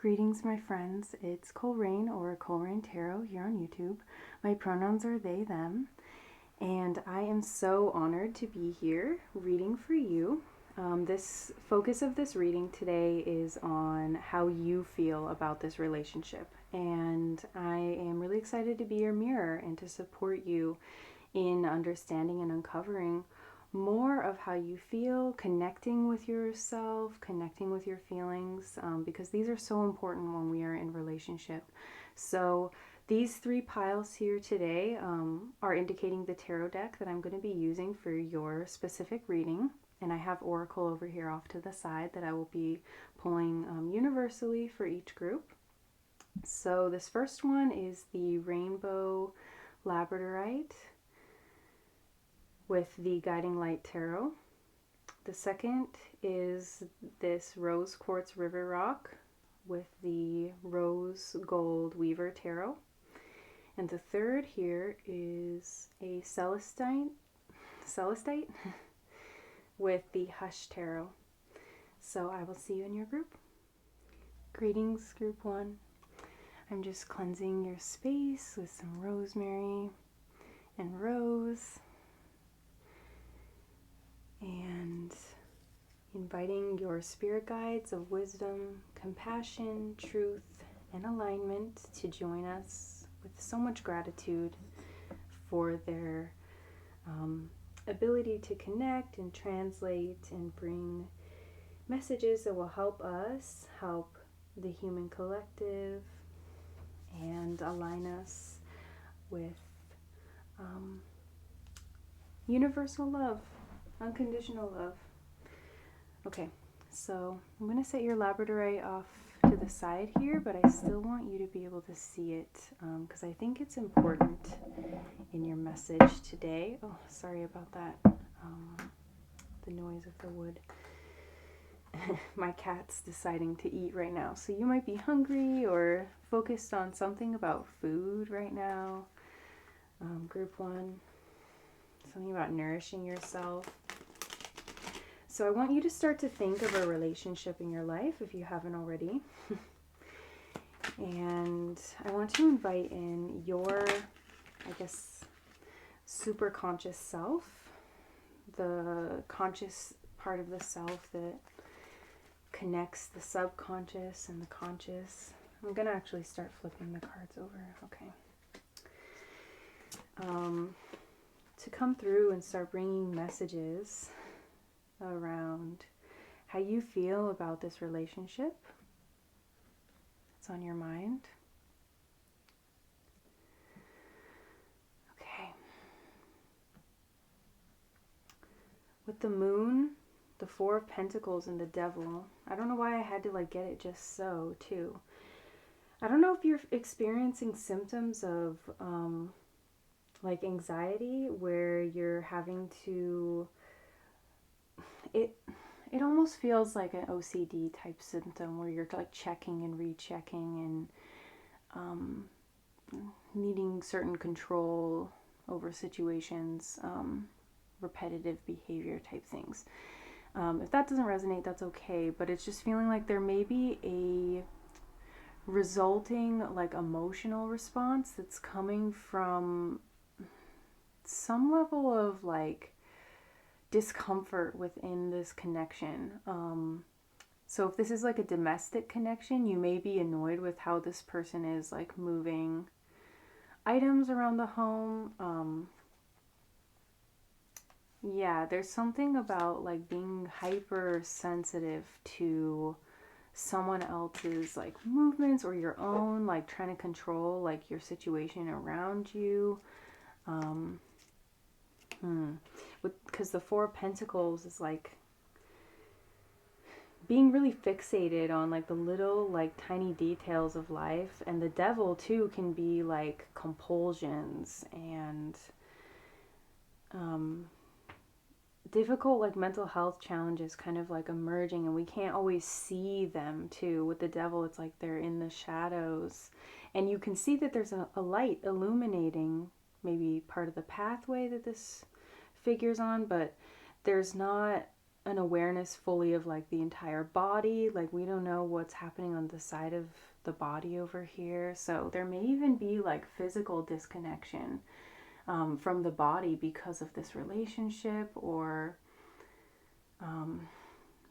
Greetings, my friends. It's Coleraine or Coleraine Tarot here on YouTube. My pronouns are they, them, and I am so honored to be here reading for you. This focus of this reading today is on how you feel about this relationship, and I am really excited to be your mirror and to support you in understanding and uncovering more of how you feel, connecting with yourself, connecting with your feelings, because these are so important when we are in relationship. So these three piles here today are indicating the tarot deck that I'm going to be using for your specific reading. And I have Oracle over here off to the side that I will be pulling universally for each group. So this first one is the Rainbow Labradorite with the Guiding Light Tarot. The second is this Rose Quartz River Rock with the Rose Gold Weaver Tarot. And the third here is a Celestite with the Hush Tarot. So I will see you in your group. Greetings, group one. I'm just cleansing your space with some rosemary and rose, and inviting your spirit guides of wisdom, compassion, truth, and alignment to join us with so much gratitude for their ability to connect and translate and bring messages that will help us help the human collective and align us with universal love. Unconditional love. Okay, so I'm going to set your Labradorite off to the side here, but I still want you to be able to see it because I think it's important in your message today. Oh, sorry about that. The noise of the wood. My cat's deciding to eat right now, so you might be hungry or focused on something about food right now. Group one. Something about nourishing yourself. So I want you to start to think of a relationship in your life if you haven't already. And I want to invite in your, super conscious self, the conscious part of the self that connects the subconscious and the conscious. I'm going to actually start flipping the cards over. Okay. To come through and start bringing messages around how you feel about this relationship. It's on your mind. Okay. With the moon, the Four of Pentacles, and the Devil, I don't know why I had to get it just so too. I don't know if you're experiencing symptoms of anxiety where you're having to, it almost feels like an OCD type symptom where you're checking and rechecking and needing certain control over situations, repetitive behavior type things. If that doesn't resonate, that's okay, but it's just feeling like there may be a resulting emotional response that's coming from some level of discomfort within this connection. So if this is a domestic connection, you may be annoyed with how this person is moving items around the home. Yeah, there's something about being hypersensitive to someone else's movements or your own, trying to control your situation around you. Because the Four of Pentacles is being really fixated on the little tiny details of life, and the Devil too can be compulsions and difficult mental health challenges kind of emerging, and we can't always see them too. With the Devil, it's they're in the shadows, and you can see that there's a light illuminating maybe part of the pathway that this figures on, but there's not an awareness fully of like the entire body. Like we don't know what's happening on the side of the body over here. So there may even be like physical disconnection from the body because of this relationship, or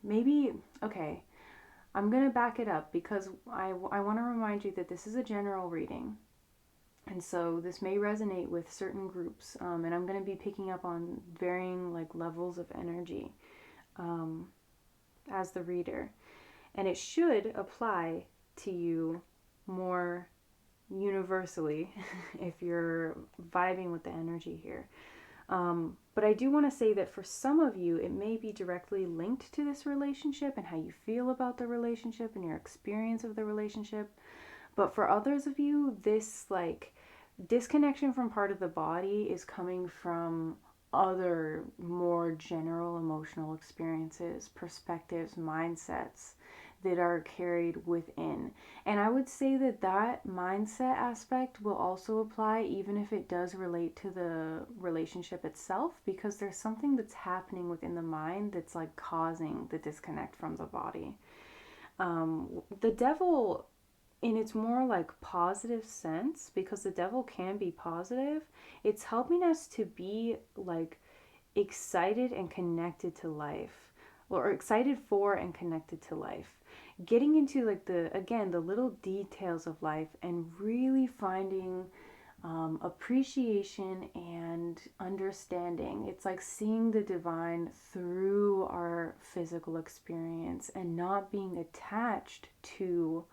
maybe, okay, I'm going to back it up because I want to remind you that this is a general reading. And so this may resonate with certain groups, and I'm going to be picking up on varying like levels of energy as the reader. And it should apply to you more universally if you're vibing with the energy here. But I do want to say that for some of you, it may be directly linked to this relationship and how you feel about the relationship and your experience of the relationship. But for others of you, this like disconnection from part of the body is coming from other more general emotional experiences, perspectives, mindsets that are carried within. And I would say that that mindset aspect will also apply even if it does relate to the relationship itself, because there's something that's happening within the mind that's like causing the disconnect from the body. The devil, in its more like positive sense, because the devil can be positive, it's helping us to be like excited and connected to life, or excited for and connected to life, getting into like the little details of life and really finding appreciation and understanding. It's like seeing the divine through our physical experience and not being attached to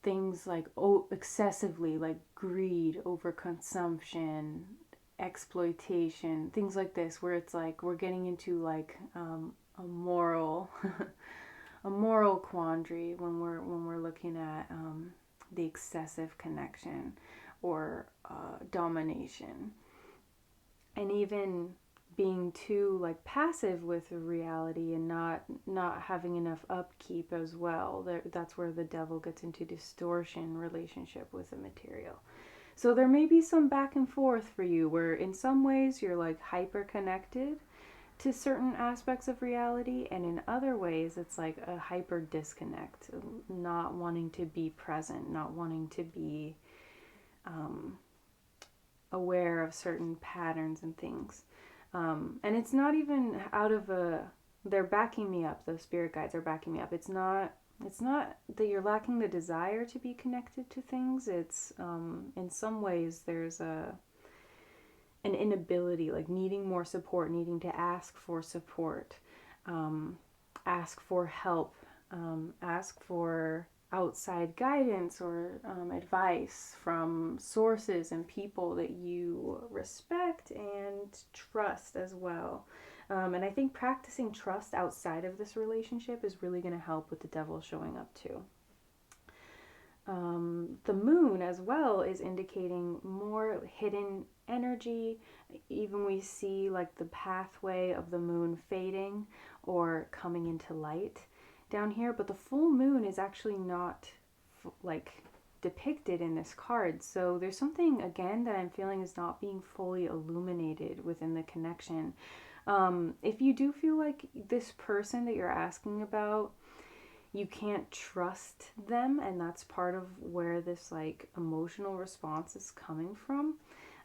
things like excessively, like greed, overconsumption, exploitation, things like this, where it's like we're getting into like a moral a moral quandary when we're looking at the excessive connection or domination, and even being too like passive with reality and not having enough upkeep as well. That's where the devil gets into distortion relationship with the material. So there may be some back and forth for you where in some ways you're like hyper connected to certain aspects of reality, and in other ways it's like a hyper disconnect, not wanting to be present, not wanting to be aware of certain patterns and things. And it's not even out of they're backing me up, the spirit guides are backing me up. It's not that you're lacking the desire to be connected to things. It's in some ways there's an inability, like needing more support, needing to ask for support, ask for help, ask for outside guidance or advice from sources and people that you respect and trust as well. And I think practicing trust outside of this relationship is really going to help with the devil showing up too. The moon as well is indicating more hidden energy. Even we see like the pathway of the moon fading or coming into light down here, but the full moon is actually not like depicted in this card. So there's something again that I'm feeling is not being fully illuminated within the connection. If you do feel like this person that you're asking about, you can't trust them, and that's part of where this like emotional response is coming from.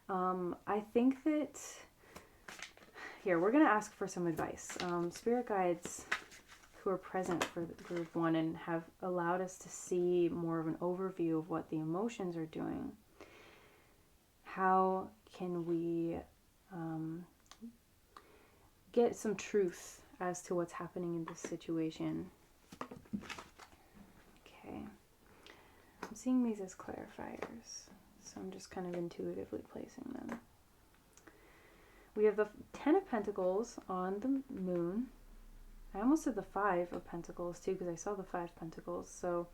I think that here we're going to ask for some advice. Spirit guides who are present for group one and have allowed us to see more of an overview of what the emotions are doing. How can we get some truth as to what's happening in this situation? Okay, I'm seeing these as clarifiers, so I'm just kind of intuitively placing them. We have the 10 of Pentacles on the moon. I almost said the 5 of Pentacles too, because I saw the 5 Pentacles. So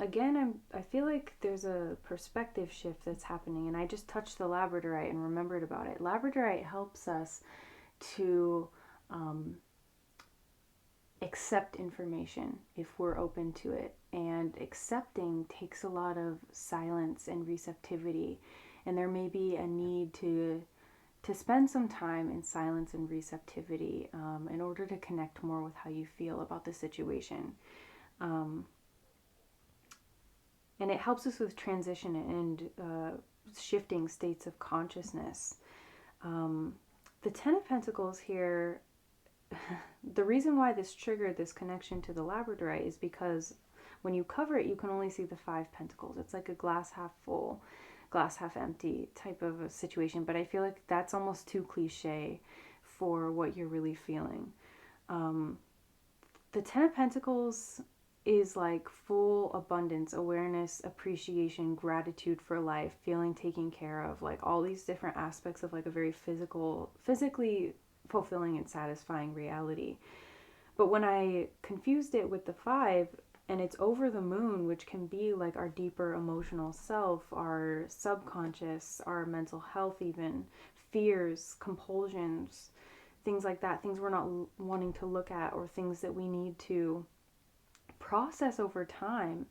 again, I feel like there's a perspective shift that's happening, and I just touched the labradorite and remembered about it. Labradorite helps us to accept information if we're open to it, and accepting takes a lot of silence and receptivity, and there may be a need to to spend some time in silence and receptivity in order to connect more with how you feel about the situation. And it helps us with transition and shifting states of consciousness. The Ten of Pentacles here, the reason why this triggered this connection to the Labradorite is because when you cover it, you can only see the Five Pentacles. It's like a glass half full, glass half empty type of a situation. But I feel like that's almost too cliche for what you're really feeling. The Ten of Pentacles is like full abundance, awareness, appreciation, gratitude for life, feeling taken care of, like all these different aspects of like a very physically fulfilling and satisfying reality. But when I confused it with the Five, and it's over the moon, which can be like our deeper emotional self, our subconscious, our mental health, even fears, compulsions, things like that, things we're not wanting to look at, or things that we need to process over time,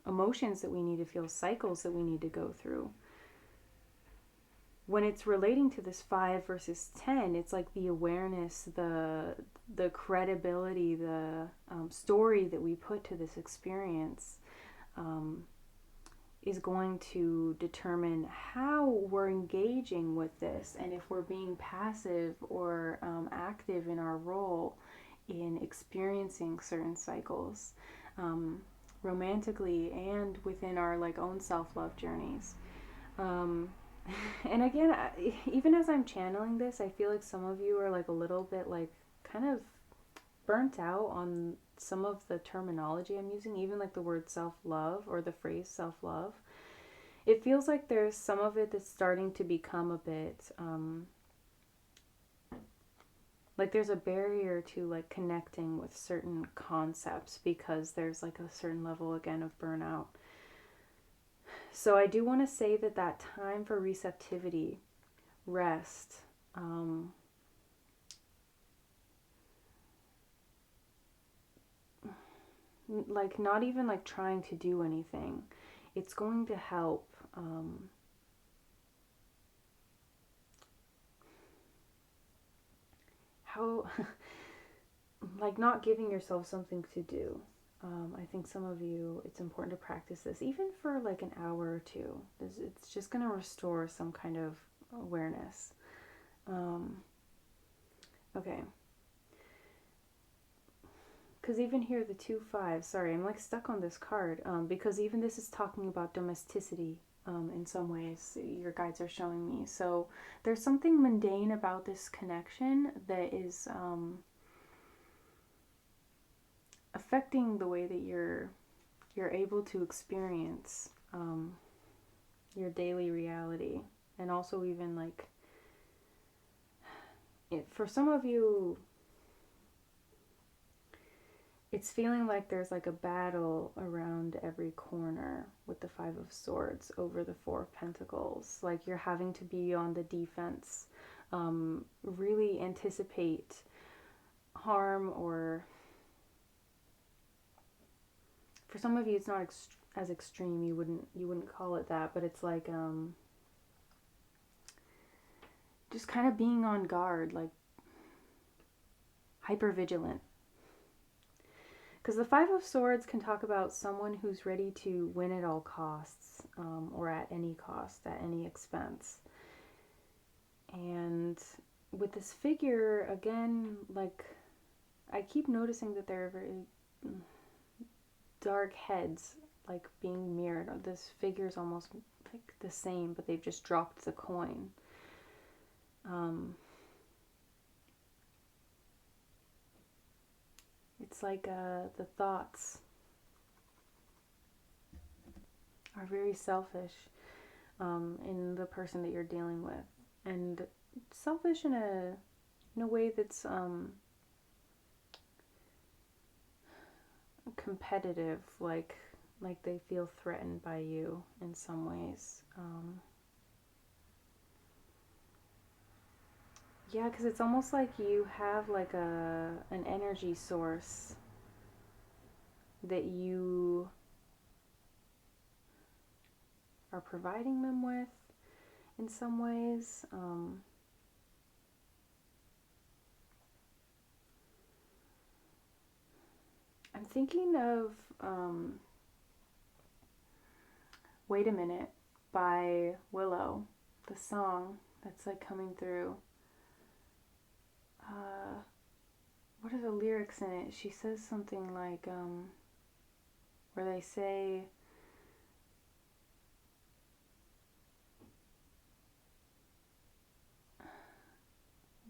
emotions that we need to feel, cycles that we need to go through. When it's relating to this 5 versus 10, it's like the awareness, the credibility, the story that we put to this experience is going to determine how we're engaging with this, and if we're being passive or active in our role in experiencing certain cycles, romantically and within our like own self-love journeys. And again, even as I'm channeling this, I feel like some of you are like a little bit like kind of burnt out on some of the terminology I'm using, even like the word self-love or the phrase self-love. It feels like there's some of it that's starting to become a bit like there's a barrier to like connecting with certain concepts because there's like a certain level again of burnout. So I do want to say that time for receptivity, rest, like not even like trying to do anything, it's going to help. How like not giving yourself something to do. I think some of you, it's important to practice this, even for like an hour or two. It's just going to restore some kind of awareness. Okay. Because even here, the 2-5, sorry, I'm like stuck on this card, because even this is talking about domesticity in some ways, your guides are showing me. So there's something mundane about this connection that is affecting the way that you're able to experience your daily reality, and also even like for some of you, it's feeling like there's like a battle around every corner with the 5 of Swords over the 4 of Pentacles. Like you're having to be on the defense, really anticipate harm, or for some of you it's not as extreme, you wouldn't call it that, but it's like just kind of being on guard, like hyper vigilant. Because the 5 of Swords can talk about someone who's ready to win at all costs, or at any cost, at any expense. And with this figure, again, like I keep noticing that there are very dark heads like being mirrored. This figure is almost like the same, but they've just dropped the coin. It's like the thoughts are very selfish in the person that you're dealing with, and selfish in a way that's competitive, like they feel threatened by you in some ways. Yeah, because it's almost like you have like an energy source that you are providing them with, in some ways. I'm thinking of Wait a Minute by Willow, the song that's like coming through. What are the lyrics in it? She says something like, where they say,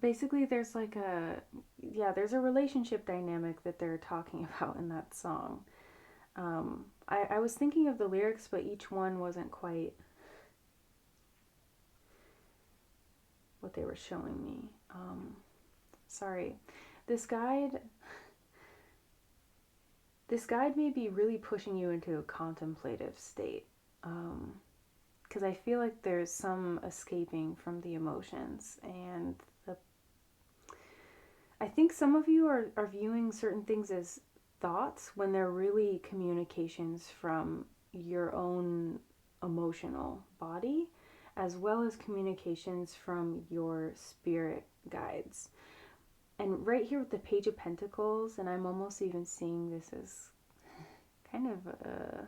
basically there's like there's a relationship dynamic that they're talking about in that song. I was thinking of the lyrics, but each one wasn't quite what they were showing me. Sorry. This guide may be really pushing you into a contemplative state. Because I feel like there's some escaping from the emotions, and I think some of you are viewing certain things as thoughts when they're really communications from your own emotional body, as well as communications from your spirit guides. And right here with the Page of Pentacles, and I'm almost even seeing this as kind of a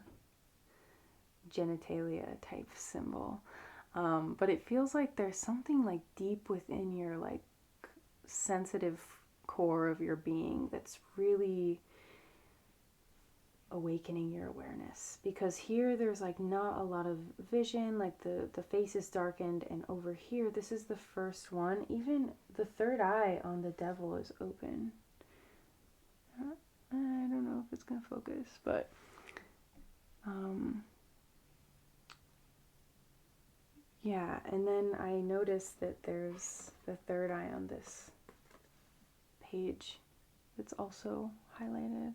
genitalia type symbol. But it feels like there's something like deep within your like sensitive core of your being that's really awakening your awareness, because here there's like not a lot of vision, like the face is darkened, and over here this is the first one, even the third eye on the devil is open. I don't know if it's gonna focus, but yeah, and then I noticed that there's the third eye on this page that's also highlighted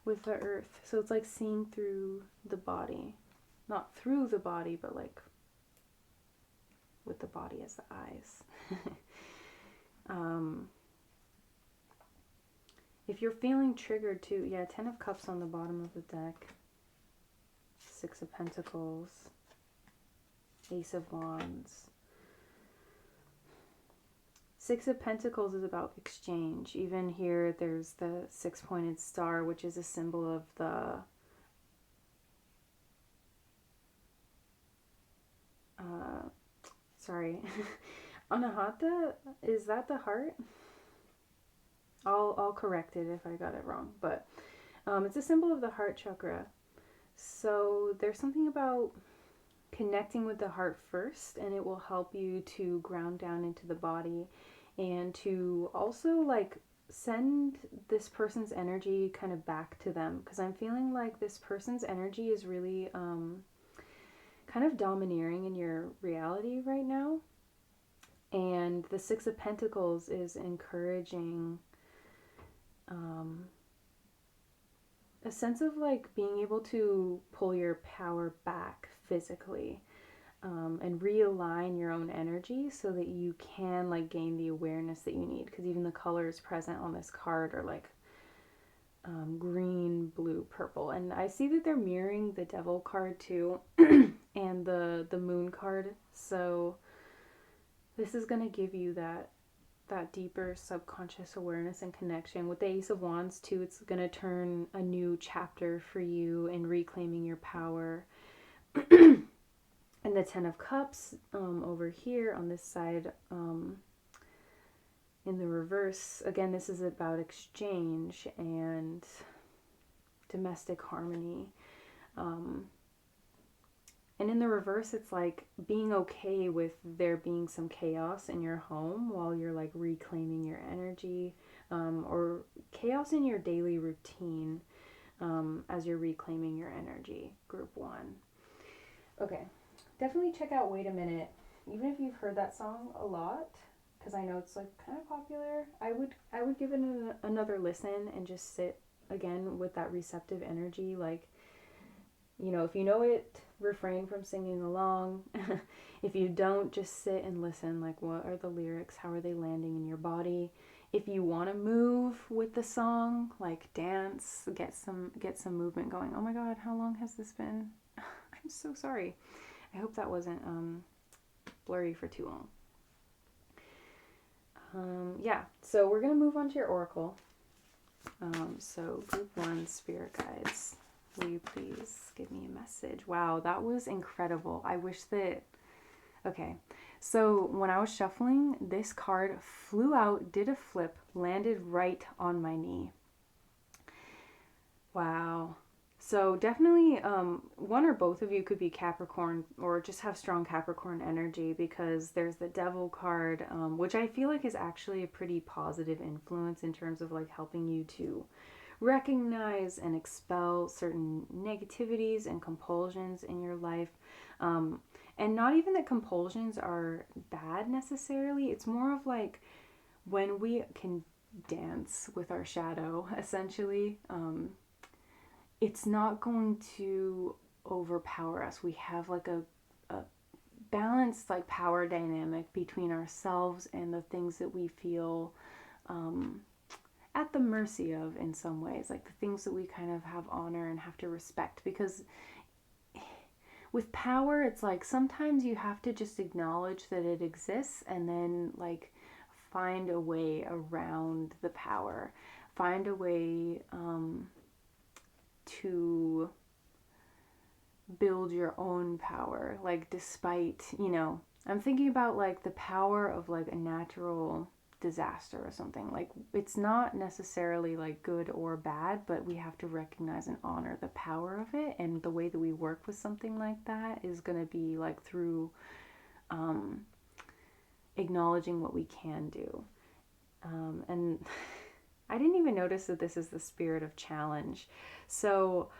with the earth. So it's like seeing through the body. Not through the body, but like with the body as the eyes. If you're feeling triggered too, yeah, 10 of Cups on the bottom of the deck. 6 of Pentacles. Ace of Wands. 6 of Pentacles is about exchange. Even here, there's the 6-pointed star, which is a symbol of the sorry, Anahata, is that the heart? I'll correct it if I got it wrong, but it's a symbol of the heart chakra. So there's something about connecting with the heart first, and it will help you to ground down into the body, and to also like send this person's energy kind of back to them, because I'm feeling like this person's energy is really kind of domineering in your reality right now. And the 6 of Pentacles is encouraging a sense of like being able to pull your power back physically, and realign your own energy so that you can like gain the awareness that you need, because even the colors present on this card are like green, blue, purple, and I see that they're mirroring the Devil card too and the Moon card. So this is going to give you that deeper subconscious awareness and connection. With the Ace of Wands too, it's going to turn a new chapter for you in reclaiming your power. And the 10 of Cups over here on this side, in the reverse, again, this is about exchange and domestic harmony. And in the reverse, it's like being okay with there being some chaos in your home while you're like reclaiming your energy, or chaos in your daily routine as you're reclaiming your energy, group 1. Okay, definitely check out Wait a Minute. Even if you've heard that song a lot, because I know it's like kind of popular, I would give it another listen and just sit again with that receptive energy. Like, you know, if you know it, refrain from singing along. If you don't, just sit and listen. Like, what are the lyrics? How are they landing in your body? If you want to move with the song, like dance, get some movement going. Oh my God, how long has this been? I'm so sorry. I hope that wasn't blurry for too long. Yeah, so we're going to move on to your oracle. So group 1, spirit guides, will you please give me a message? Wow, that was incredible. I wish that... Okay, so when I was shuffling, this card flew out, did a flip, landed right on my knee. Wow. So definitely one or both of you could be Capricorn or just have strong Capricorn energy, because there's the Devil card, which I feel like is actually a pretty positive influence in terms of like helping you to recognize and expel certain negativities and compulsions in your life. And not even that compulsions are bad necessarily. It's more of like when we can dance with our shadow, essentially. It's not going to overpower us. We have like a balanced like power dynamic between ourselves and the things that we feel at the mercy of in some ways, like the things that we kind of have honor and have to respect. Because with power, it's like sometimes you have to just acknowledge that it exists and then like find a way around the power, find a way to build your own power, like despite, I'm thinking about like the power of like a natural disaster or something. Like it's not necessarily like good or bad, but we have to recognize and honor the power of it, and the way that we work with something like that is going to be like through acknowledging what we can do. And I didn't even notice that this is the spirit of challenge. So,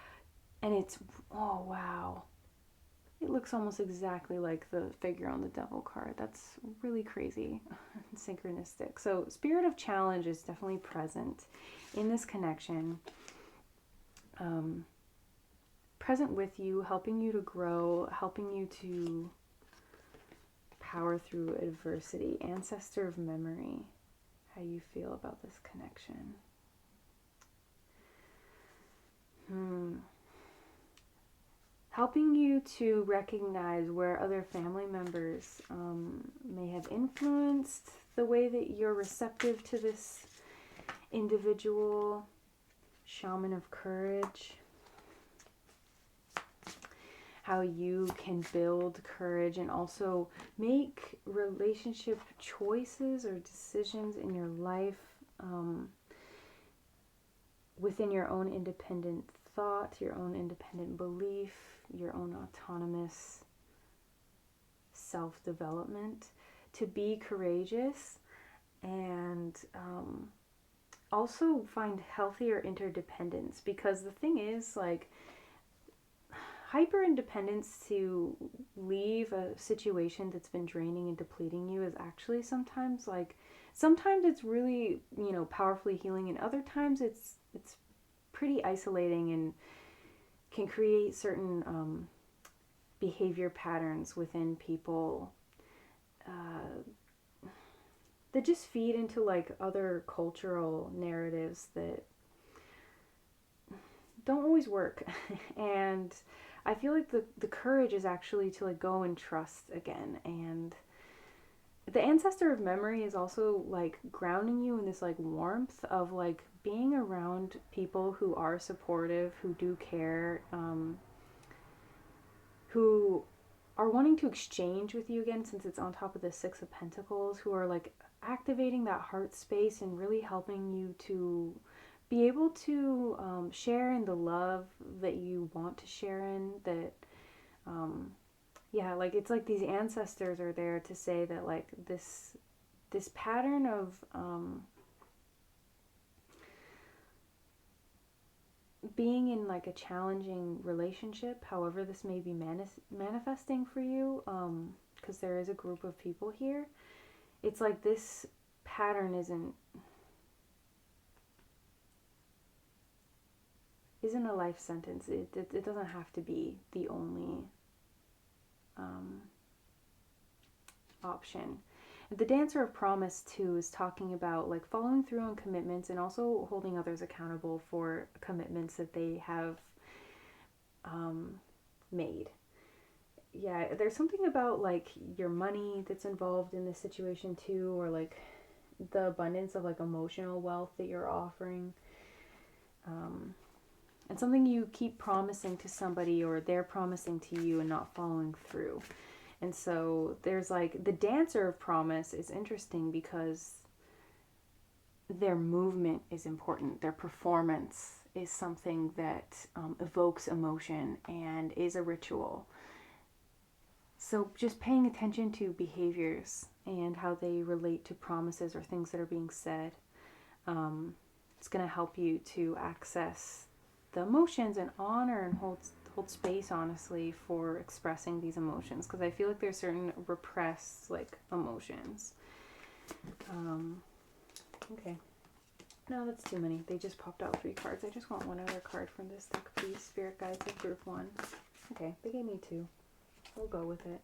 and it's, oh wow, it looks almost exactly like the figure on the Devil card. That's really crazy and synchronistic. So spirit of challenge is definitely present in this connection. Present with you, helping you to grow, helping you to power through adversity. Ancestor of memory. How you feel about this connection? Helping you to recognize where other family members may have influenced the way that you're receptive to this individual. Shaman of courage. How you can build courage and also make relationship choices or decisions in your life within your own independent thought, your own independent belief, your own autonomous self-development, to be courageous and also find healthier interdependence. Because the thing is, like, hyper independence to leave a situation that's been draining and depleting you is actually sometimes it's really, powerfully healing, and other times it's pretty isolating and can create certain behavior patterns within people that just feed into like other cultural narratives that don't always work. And I feel like the courage is actually to like go and trust again. And the ancestor of memory is also like grounding you in this like warmth of like being around people who are supportive, who do care, who are wanting to exchange with you again, since it's on top of the Six of Pentacles, who are like activating that heart space and really helping you to be able to share in the love that you want to share in. That like it's like these ancestors are there to say that like this pattern of being in like a challenging relationship, however this may be manifesting for you, because there is a group of people here, it's like this pattern isn't a life sentence. It doesn't have to be the only option. The Dancer of Promise too is talking about like following through on commitments and also holding others accountable for commitments that they have made. yeah, there's something about like your money that's involved in this situation too, or like the abundance of like emotional wealth that you're offering. And something you keep promising to somebody or they're promising to you and not following through. And so there's like the dancer of promise is interesting because their movement is important. Their performance is something that evokes emotion and is a ritual. So just paying attention to behaviors and how they relate to promises or things that are being said, it's going to help you to access the emotions and honor and hold space, honestly, for expressing these emotions, because I feel like there's certain repressed like emotions. Okay. No, that's too many. They just popped out 3 cards. I just want one other card from this deck, please. Spirit guides of group 1. Okay, they gave me 2. We'll go with it.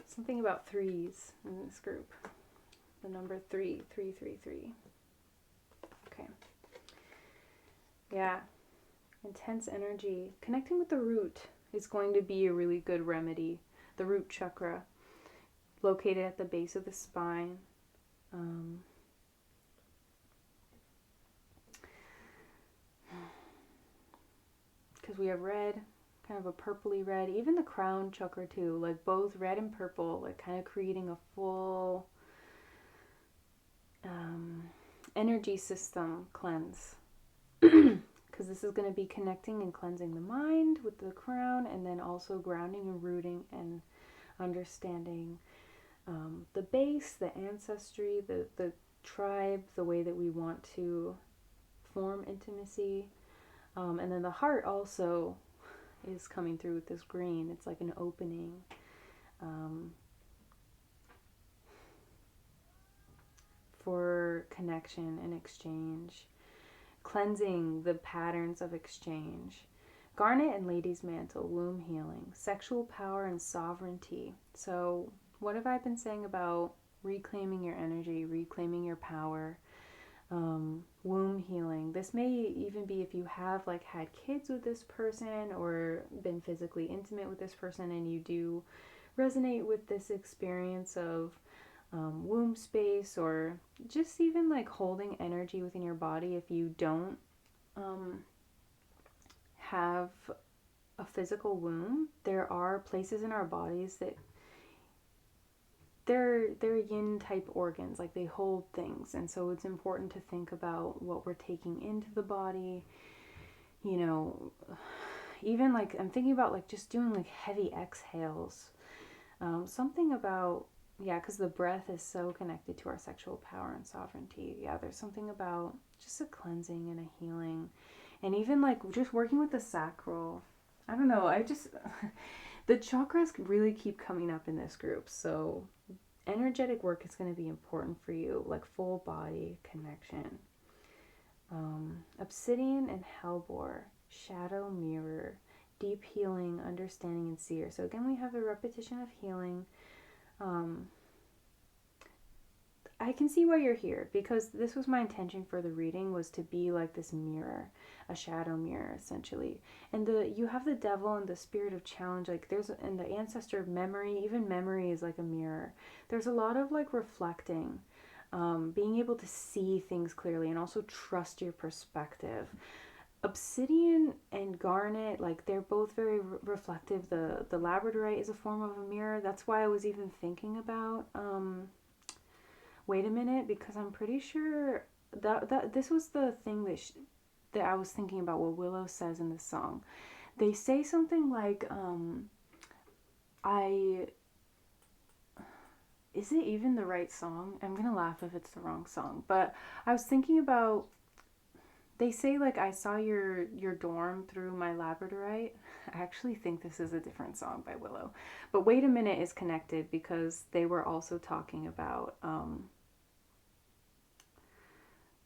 Something about 3s in this group. The number 3, 3, 3, 3. Okay. Yeah. Intense energy. Connecting with the root is going to be a really good remedy. The root chakra, located at the base of the spine. Because we have red, kind of a purpley red, even the crown chakra too, like both red and purple, like kind of creating a full energy system cleanse. Because this is going to be connecting and cleansing the mind with the crown, and then also grounding and rooting and understanding the base, the ancestry, the tribe, the way that we want to form intimacy. And then the heart also is coming through with this green. It's like an opening. For connection and exchange. Cleansing the patterns of exchange. Garnet and Lady's Mantle, womb healing, sexual power and sovereignty. So what have I been saying about reclaiming your energy, reclaiming your power, womb healing? This may even be if you have like had kids with this person or been physically intimate with this person and you do resonate with this experience of womb space, or just even like holding energy within your body if you don't have a physical womb. There are places in our bodies that they're yin type organs, like they hold things, and so it's important to think about what we're taking into the body. You know, even like I'm thinking about like just doing like heavy exhales. Something about, yeah, because the breath is so connected to our sexual power and sovereignty. Yeah, there's something about just a cleansing and a healing. And even like just working with the sacral. I don't know, the chakras really keep coming up in this group. So energetic work is going to be important for you, like full body connection. Obsidian and Hellbore, shadow mirror, deep healing, understanding, and seer. So again, we have the repetition of healing. I can see why you're here, because this was my intention for the reading, was to be like this mirror, a shadow mirror essentially. And you have the devil and the spirit of challenge, like and the ancestor of memory. Even memory is like a mirror. There's a lot of like reflecting, being able to see things clearly, and also trust your perspective. Obsidian and garnet, like they're both very reflective. The labradorite is a form of a mirror. That's why I was even thinking about wait a minute, because I'm pretty sure that this was the thing that I was thinking about, what Willow says in this song. They say something like is it even the right song? I'm gonna laugh if it's the wrong song, but I was thinking about, they say like, I saw your dorm through my labradorite. I actually think this is a different song by Willow. But wait a minute is connected, because they were also talking about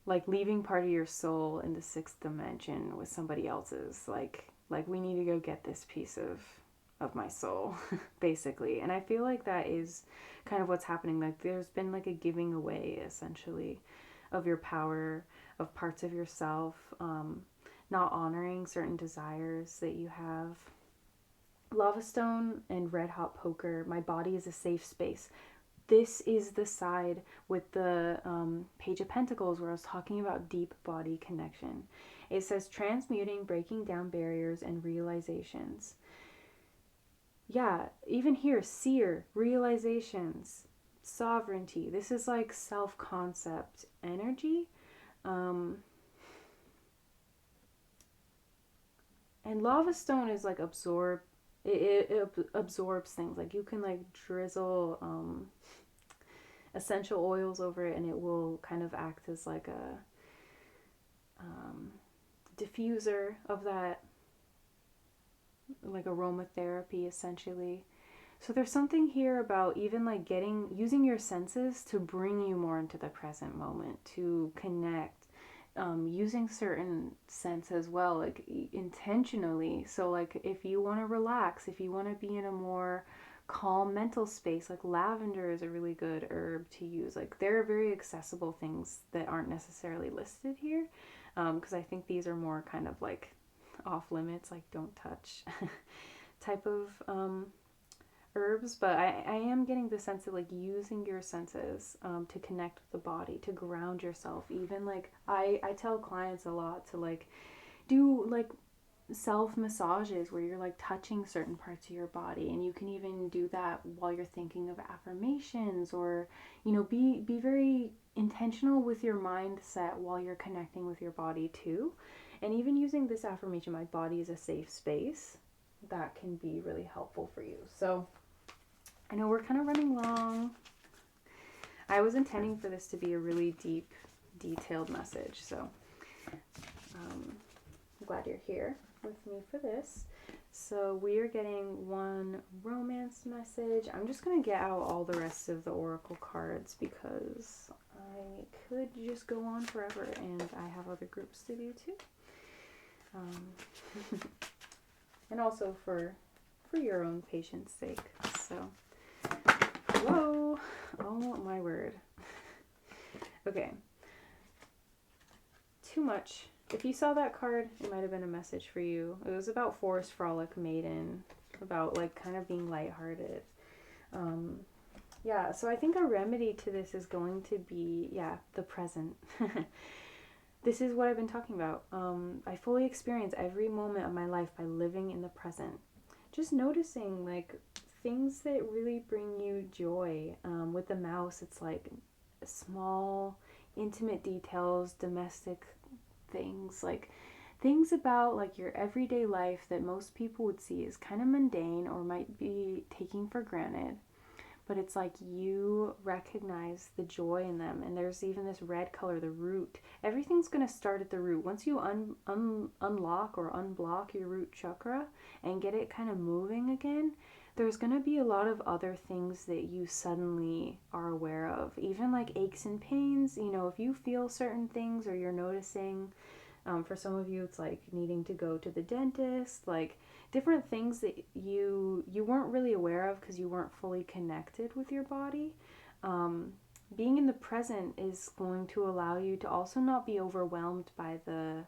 like leaving part of your soul in the 6th dimension with somebody else's. Like we need to go get this piece of my soul, basically. And I feel like that is kind of what's happening. Like there's been like a giving away, essentially, of your power, of parts of yourself, not honoring certain desires that you have. Lava stone and red hot poker. My body is a safe space. This is the side with the Page of Pentacles where I was talking about deep body connection. It says transmuting, breaking down barriers and realizations. Yeah, even here, seer, realizations, sovereignty. This is like self-concept energy. And lava stone is like it absorbs things. Like you can like drizzle essential oils over it and it will kind of act as like a diffuser of that, like aromatherapy essentially. So there's something here about even like using your senses to bring you more into the present moment, to connect, using certain scents as well, like intentionally. So like if you want to relax, if you want to be in a more calm mental space, like lavender is a really good herb to use. Like there are very accessible things that aren't necessarily listed here, because I think these are more kind of like off limits, like don't touch type of herbs. But I am getting the sense of like using your senses to connect with the body, to ground yourself. Even like I tell clients a lot to like do like self massages where you're like touching certain parts of your body, and you can even do that while you're thinking of affirmations, or be very intentional with your mindset while you're connecting with your body too. And even using this affirmation, my body is a safe space, that can be really helpful for you. So I know we're kind of running long. I was intending for this to be a really deep, detailed message, so I'm glad you're here with me for this. So we are getting one romance message. I'm just going to get out all the rest of the oracle cards because I could just go on forever and I have other groups to do too. And also for your own patience sake. So, whoa, oh my word. Okay, too much. If you saw that card, it might have been a message for you. It was about Forest Frolic Maiden, about like kind of being lighthearted. Yeah, so I think a remedy to this is going to be, the present. This is what I've been talking about. I fully experience every moment of my life by living in the present. Just noticing like things that really bring you joy. With the mouse, it's like small, intimate details, domestic things, like things about like your everyday life that most people would see as kind of mundane or might be taking for granted. But it's like you recognize the joy in them. And there's even this red color, the root. Everything's going to start at the root. Once you unlock or unblock your root chakra and get it kind of moving again, there's going to be a lot of other things that you suddenly are aware of. Even like aches and pains, if you feel certain things or you're noticing, for some of you, it's like needing to go to the dentist, like different things that you weren't really aware of because you weren't fully connected with your body. Being in the present is going to allow you to also not be overwhelmed by the,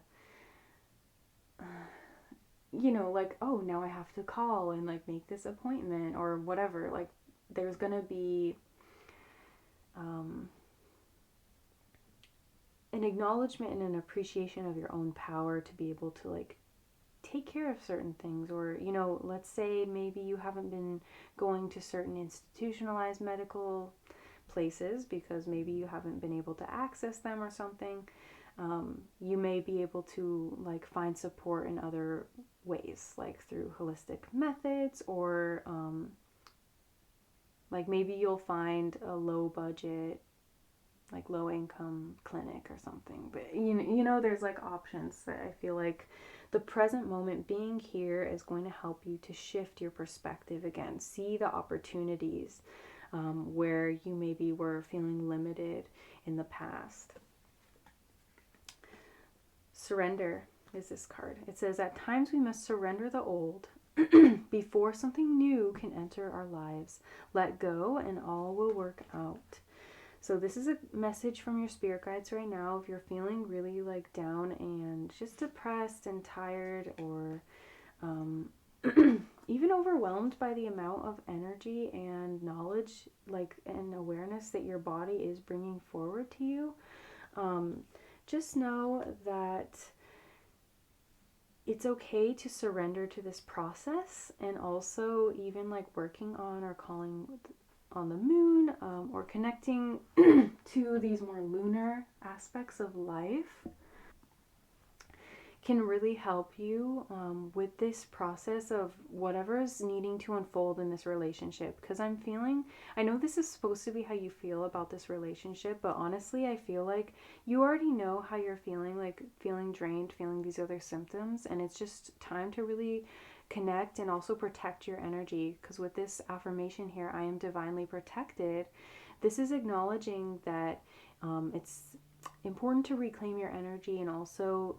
like, oh, now I have to call and like make this appointment or whatever. Like there's going to be an acknowledgement and an appreciation of your own power to be able to like take care of certain things. Or let's say maybe you haven't been going to certain institutionalized medical places because maybe you haven't been able to access them or something. You may be able to like find support in other ways, like through holistic methods, or like maybe you'll find a low budget, like low income clinic or something. But there's like options that I feel like the present moment, being here, is going to help you to shift your perspective again. See the opportunities where you maybe were feeling limited in the past. Surrender is this card. It says, at times we must surrender the old before something new can enter our lives. Let go and all will work out. So this is a message from your spirit guides right now. If you're feeling really like down and just depressed and tired, or even overwhelmed by the amount of energy and knowledge, like, and awareness that your body is bringing forward to you, just know that it's okay to surrender to this process, and also even like working on or calling on the moon, or connecting to these more lunar aspects of life can really help you with this process of whatever is needing to unfold in this relationship. Because I know this is supposed to be how you feel about this relationship, but honestly, I feel like you already know how you're feeling, like feeling drained, feeling these other symptoms, and it's just time to really connect and also protect your energy. Because with this affirmation here, I am divinely protected, this is acknowledging that it's important to reclaim your energy, and also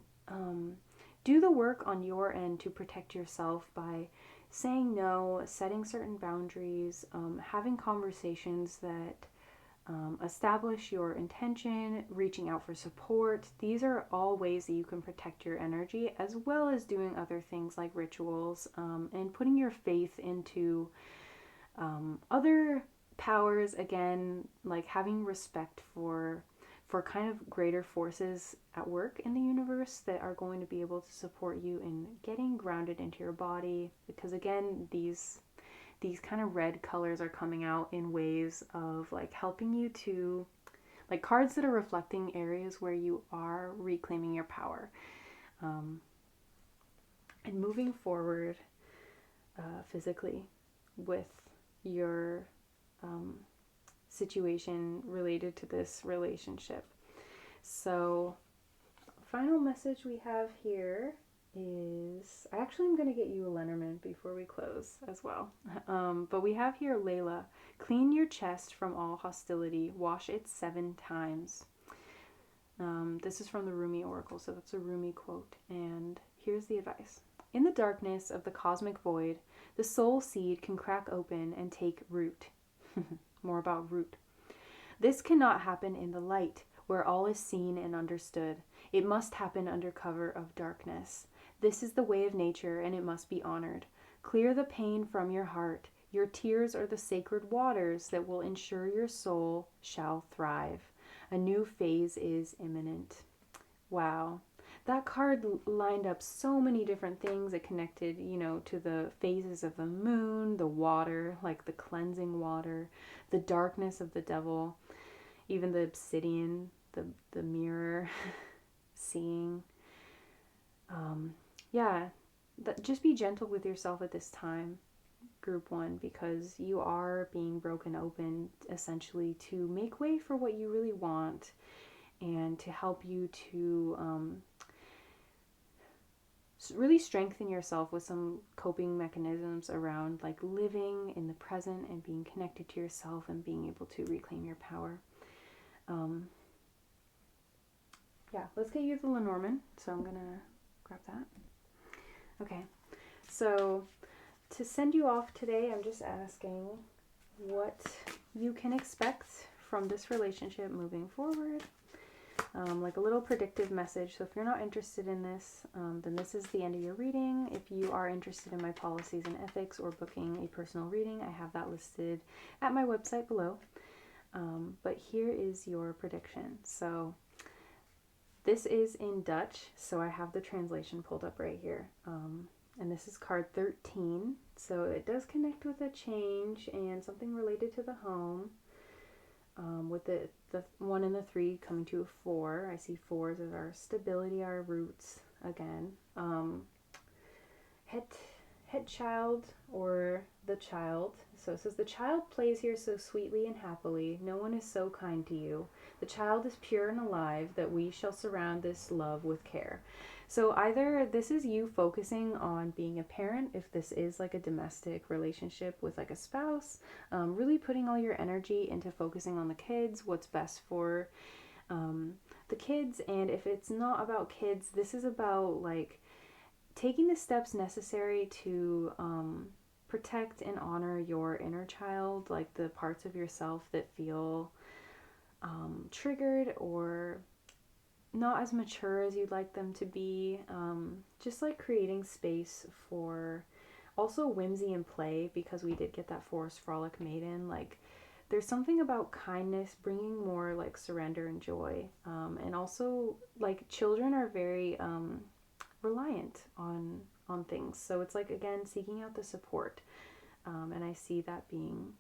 do the work on your end to protect yourself by saying no, setting certain boundaries, having conversations that establish your intention, reaching out for support. These are all ways that you can protect your energy, as well as doing other things like rituals, and putting your faith into other powers, again, like having respect for kind of greater forces at work in the universe that are going to be able to support you in getting grounded into your body. Because again, these kind of red colors are coming out in ways of like helping you to, like, cards that are reflecting areas where you are reclaiming your power, and moving forward physically with your situation related to this relationship. So, final message we have here is, I actually am going to get you a Lenormand before we close as well. But we have here Layla, clean your chest from all hostility, wash it 7 times. This is from the Rumi Oracle, so that's a Rumi quote. And here's the advice. In the darkness of the cosmic void, the soul seed can crack open and take root. More about root. This cannot happen in the light, where all is seen and understood. It must happen under cover of darkness. This is the way of nature, and it must be honored. Clear the pain from your heart. Your tears are the sacred waters that will ensure your soul shall thrive. A new phase is imminent. Wow. That card lined up so many different things. It connected, to the phases of the moon, the water, like the cleansing water, the darkness of the devil, even the obsidian, the mirror, seeing. Just be gentle with yourself at this time, group 1, because you are being broken open essentially to make way for what you really want, and to help you to really strengthen yourself with some coping mechanisms around like living in the present and being connected to yourself and being able to reclaim your power. Let's get you the Lenormand. So I'm gonna grab that. Okay, so to send you off today, I'm just asking what you can expect from this relationship moving forward. Like a little predictive message. So if you're not interested in this, then this is the end of your reading. If you are interested in my policies and ethics or booking a personal reading, I have that listed at my website below. But here is your prediction. So this is in Dutch, so I have the translation pulled up right here. And this is card 13. So it does connect with a change and something related to the home. With the 1 and the 3 coming to a 4. I see 4s as our stability, our roots again. Het child, or the child. So it says, the child plays here so sweetly and happily. No one is so kind to you. The child is pure and alive, that we shall surround this love with care. So either this is you focusing on being a parent, if this is like a domestic relationship with like a spouse, really putting all your energy into focusing on the kids, what's best for the kids. And if it's not about kids, this is about like taking the steps necessary to protect and honor your inner child, like the parts of yourself that feel triggered or not as mature as you'd like them to be. Just like creating space for Also whimsy and play, because we did get that forest frolic maiden. Like, there's something about kindness bringing more like surrender and joy. And also, like, children are very reliant on things. So it's like, again, seeking out the support. And I see that being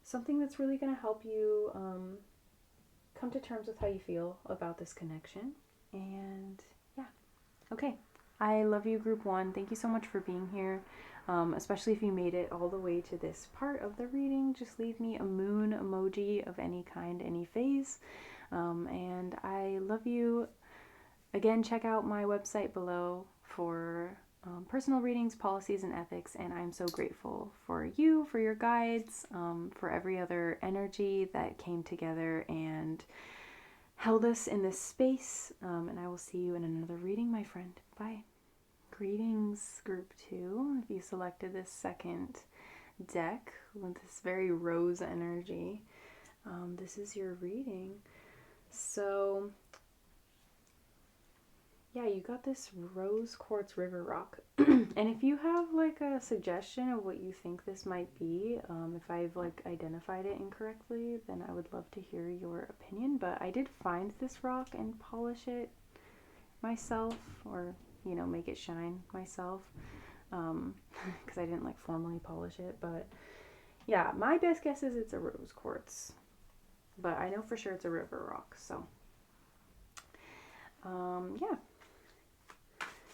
something that's really going to help you come to terms with how you feel about this connection. And yeah, okay. I love you, group one. Thank you so much for being here. Especially if you made it all the way to this part of the reading, just leave me a moon emoji of any kind, any phase. And I love you. Again, check out my website below for personal readings, policies, and ethics. And I'm so grateful for you, for your guides, for every other energy that came together and held us in this space. And I will see you in another reading, my friend. Bye. Greetings, group two. If you selected this second deck with this very rose energy, this is your reading. So yeah, you got this rose quartz river rock. And if you have like a suggestion of what you think this might be, if I've like identified it incorrectly, then I would love to hear your opinion. But I did find this rock and polish it myself, or you know, make it shine myself, because I didn't like formally polish it. But yeah, my best guess is it's a rose quartz, but I know for sure it's a river rock. So yeah.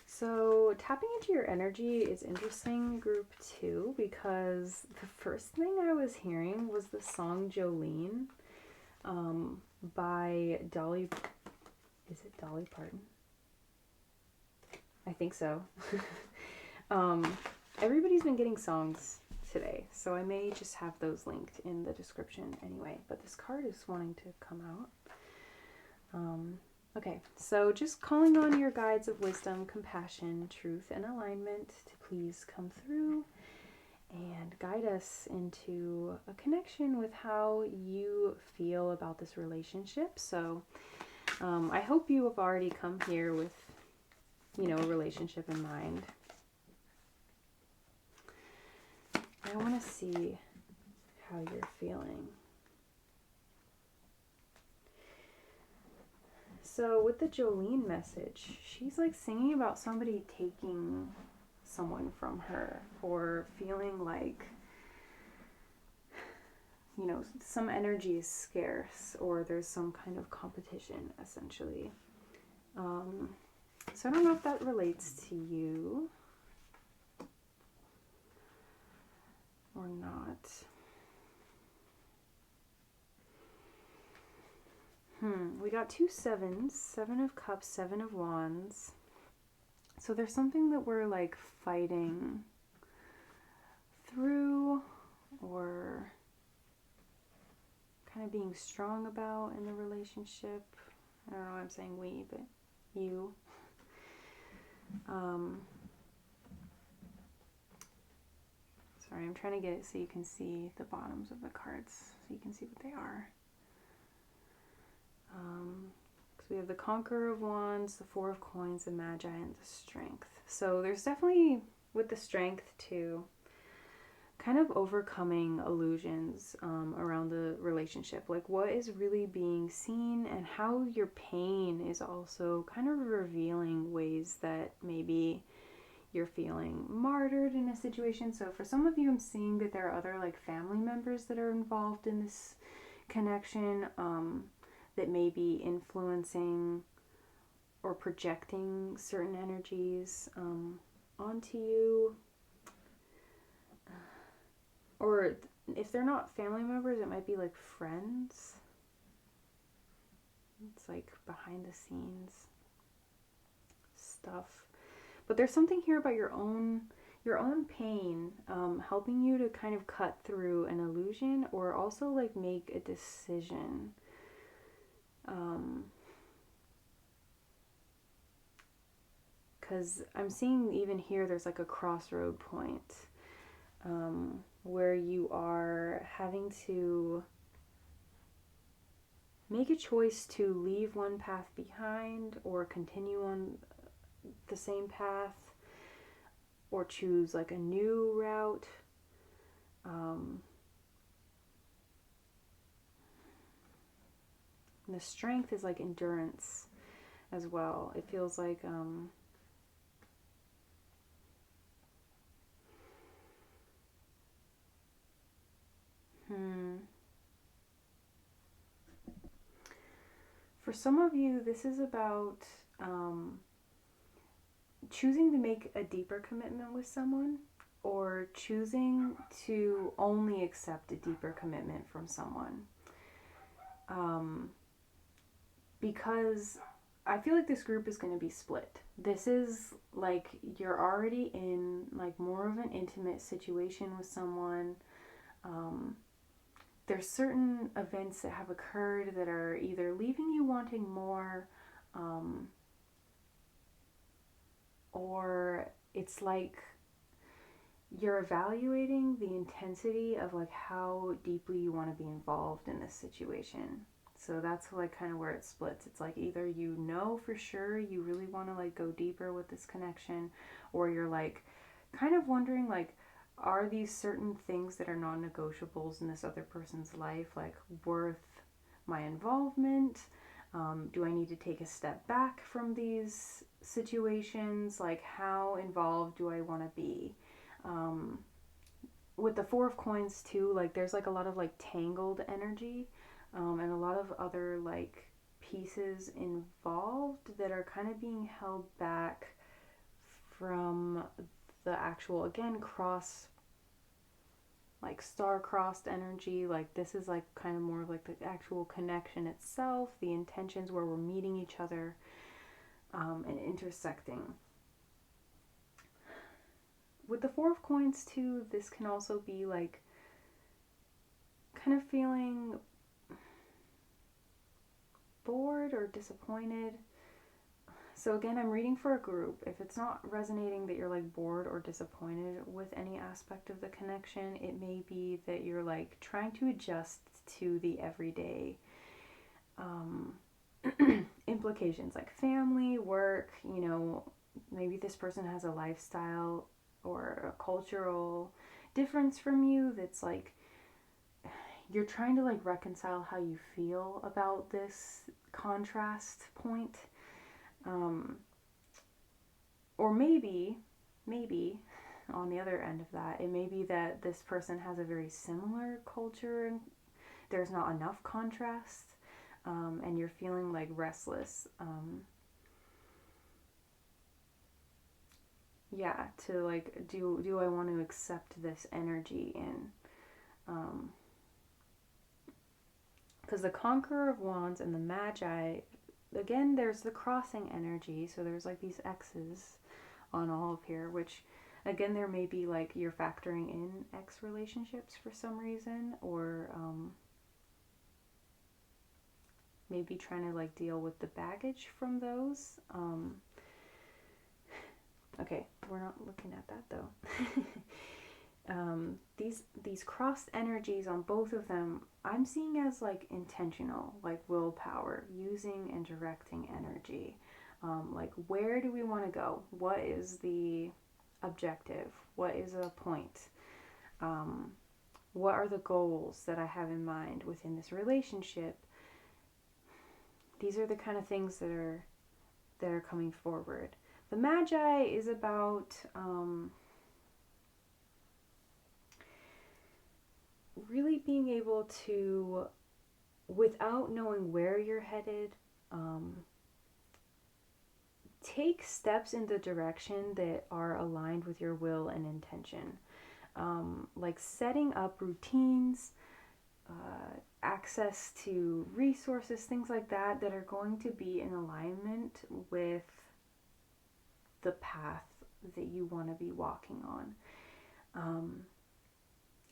So tapping into your energy is interesting, group two, because the first thing I was hearing was the song Jolene by Dolly. Is it Dolly Parton? I think so. Everybody's been getting songs today, so I may just have those linked in the description anyway. But this card is wanting to come out. Okay, so just calling on your guides of wisdom, compassion, truth, and alignment to please come through and guide us into a connection with how you feel about this relationship. So I hope you have already come here with, you know, a relationship in mind. I want to see how you're feeling. So with the Jolene message, she's like singing about somebody taking someone from her, or feeling like, you know, some energy is scarce, or there's some kind of competition, essentially. So I don't know if that relates to you or not. We got 2 sevens, 7 of cups, 7 of wands. So there's something that we're like fighting through, or kind of being strong about in the relationship. I don't know why I'm saying we, but you. Sorry, I'm trying to get it so you can see the bottoms of the cards, so you can see what they are. Because we have the Conqueror of Wands, the Four of Coins, the Magi, and the Strength. So there's definitely, with the Strength too, kind of overcoming illusions around the relationship. Like what is really being seen, and how your pain is also kind of revealing ways that maybe you're feeling martyred in a situation. So for some of you, I'm seeing that there are other like family members that are involved in this connection, that may be influencing or projecting certain energies onto you. Or if they're not family members, it might be like friends. It's like behind the scenes stuff. But there's something here about your own pain, helping you to kind of cut through an illusion, or also like make a decision. Because I'm seeing even here there's like a crossroad point, where you are having to make a choice to leave one path behind or continue on the same path, or choose like a new route. And the strength is like endurance as well. It feels like for some of you, this is about choosing to make a deeper commitment with someone, or choosing to only accept a deeper commitment from someone. Because I feel like this group is going to be split. This is like you're already in like more of an intimate situation with someone. There's certain events that have occurred that are either leaving you wanting more, or it's like you're evaluating the intensity of like how deeply you want to be involved in this situation. So that's like kind of where it splits. It's like either you know for sure you really want to like go deeper with this connection, or you're like kind of wondering like, are these certain things that are non-negotiables in this other person's life like worth my involvement? Do I need to take a step back from these situations? Like, how involved do I want to be? With the Four of Coins too, like there's like a lot of like tangled energy, and a lot of other like pieces involved that are kind of being held back from the actual, again, cross, like star-crossed energy. Like this is like kind of more of like the actual connection itself, the intentions where we're meeting each other, and intersecting. With the Four of Coins too, this can also be like kind of feeling bored or disappointed. So again, I'm reading for a group. If it's not resonating that you're like bored or disappointed with any aspect of the connection, it may be that you're like trying to adjust to the everyday implications, like family, work, you know, maybe this person has a lifestyle or a cultural difference from you that's like you're trying to like reconcile how you feel about this contrast point. Or maybe on the other end of that, it may be that this person has a very similar culture and there's not enough contrast, and you're feeling like restless. Yeah, to like, do I want to accept this energy in? Because the Conqueror of Wands and the Magi, again, there's the crossing energy, so there's like these X's on all of here, which again, there may be like you're factoring in X relationships for some reason, or maybe trying to like deal with the baggage from those. Okay, we're not looking at that though. These crossed energies on both of them, I'm seeing as like intentional, like willpower, using and directing energy. Like, where do we want to go? What is the objective? What is a point? What are the goals that I have in mind within this relationship? These are the kind of things that are coming forward. The Magi is about really being able to, without knowing where you're headed, take steps in the direction that are aligned with your will and intention. Like setting up routines, access to resources, things like that, that are going to be in alignment with the path that you want to be walking on.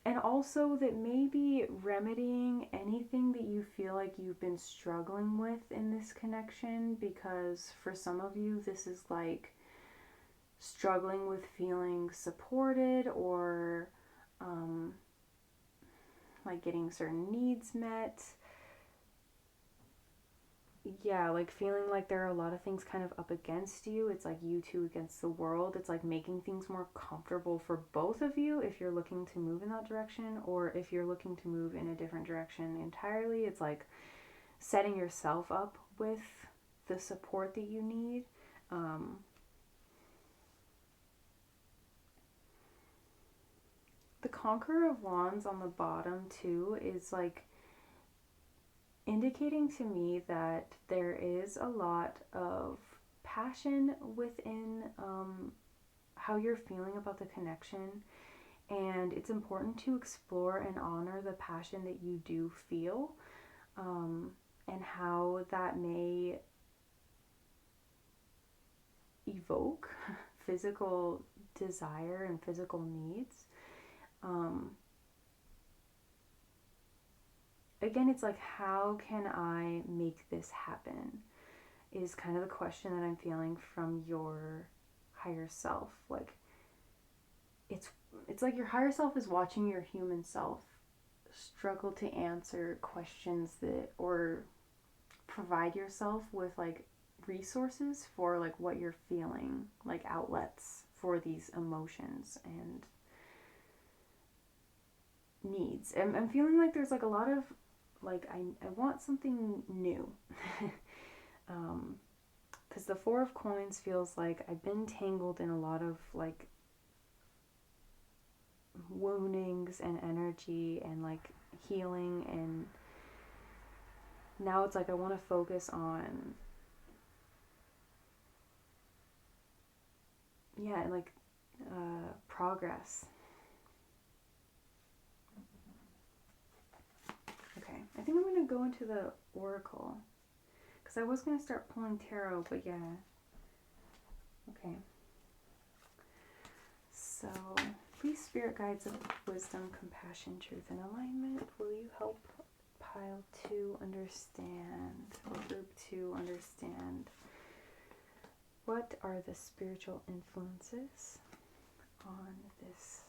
And also that maybe remedying anything that you feel like you've been struggling with in this connection, because for some of you, this is like struggling with feeling supported, or like getting certain needs met. yeah, like feeling like there are a lot of things kind of up against you. It's like you two against the world. It's like making things more comfortable for both of you if you're looking to move in that direction, or if you're looking to move in a different direction entirely. It's like setting yourself up with the support that you need. Um, the Conqueror of Wands on the bottom, too, is like indicating to me that there is a lot of passion within how you're feeling about the connection, and it's important to explore and honor the passion that you do feel, and how that may evoke physical desire and physical needs. Um, Again, it's like, how can I make this happen? Is kind of the question that I'm feeling from your higher self. Like, it's like your higher self is watching your human self struggle to answer questions that, or provide yourself with like resources for like what you're feeling, like outlets for these emotions and needs. I'm feeling like there's like a lot of like I want something new. Because the Four of Coins feels like I've been tangled in a lot of like woundings and energy and like healing, and now it's like I want to focus on, yeah, like progress. Okay, I think I'm going to go into the Oracle because I was going to start pulling tarot, but yeah. Okay. So, please, spirit guides of wisdom, compassion, truth, and alignment, will you help pile 2 understand, or group 2 understand, what are the spiritual influences on this,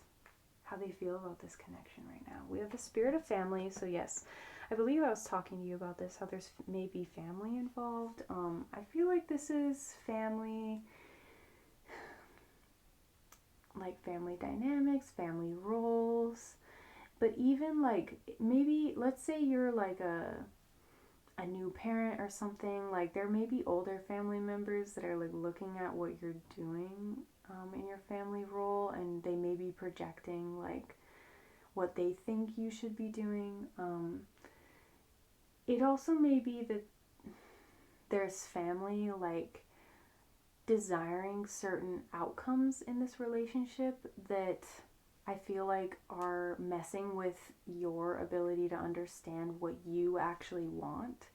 how they feel about this connection right now. We have the spirit of family, so yes, I believe I was talking to you about this, how there's maybe family involved. I feel like this is family, like family dynamics, family roles, but even like maybe, let's say you're like a new parent or something, like there may be older family members that are like looking at what you're doing in your family role, and they may be projecting like what they think you should be doing. It also may be that there's family like desiring certain outcomes in this relationship that I feel like are messing with your ability to understand what you actually want.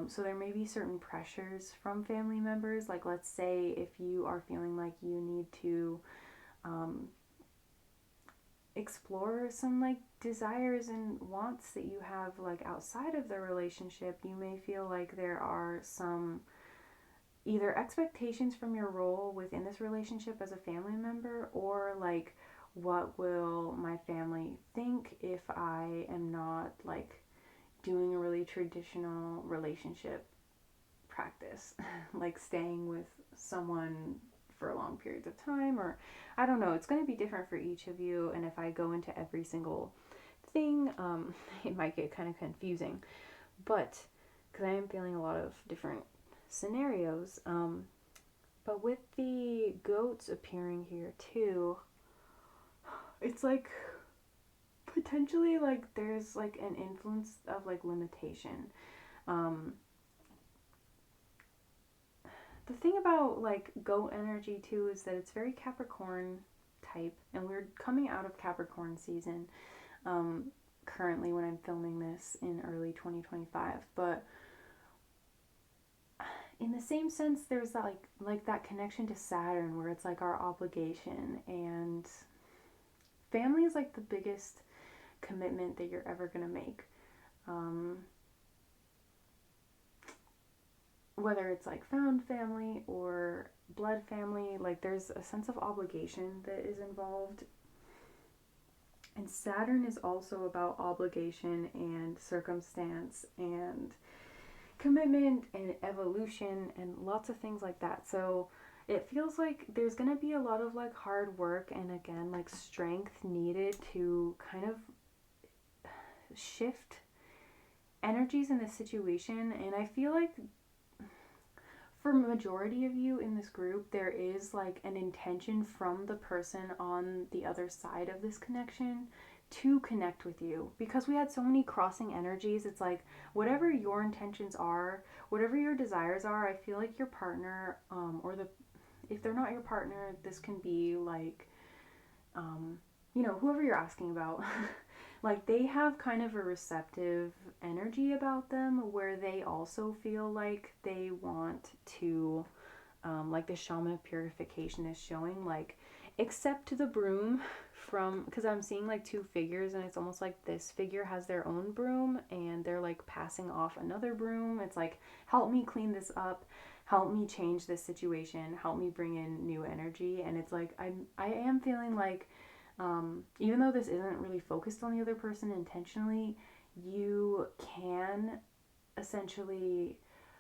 So there may be certain pressures from family members. Like, let's say if you are feeling like you need to explore some like desires and wants that you have like outside of the relationship, you may feel like there are some either expectations from your role within this relationship as a family member, or like, what will my family think if I am not like doing a really traditional relationship practice, like staying with someone for long periods of time, or I don't know, it's going to be different for each of you, and if I go into every single thing, it might get kind of confusing, but because I am feeling a lot of different scenarios. But with the goats appearing here too, it's like potentially like there's like an influence of like limitation. The thing about like goat energy too is that it's very Capricorn type, and we're coming out of Capricorn season currently when I'm filming this in early 2025, but in the same sense there's that like that connection to Saturn where it's like our obligation, and family is like the biggest commitment that you're ever going to make. Whether it's like found family or blood family, like there's a sense of obligation that is involved. And Saturn is also about obligation and circumstance and commitment and evolution and lots of things like that. So it feels like there's going to be a lot of like hard work and again like strength needed to kind of shift energies in this situation. And I feel like for majority of you in this group, there is like an intention from the person on the other side of this connection to connect with you, because we had so many crossing energies. It's like whatever your intentions are, whatever your desires are, I feel like your partner, or the, if they're not your partner, this can be like, whoever you're asking about, like they have kind of a receptive energy about them where they also feel like they want to, like the shaman of purification is showing, like accept the broom from, because I'm seeing like two figures and it's almost like this figure has their own broom and they're like passing off another broom. It's like, help me clean this up, help me change this situation, help me bring in new energy. And it's like I am feeling like, even though this isn't really focused on the other person intentionally, you can essentially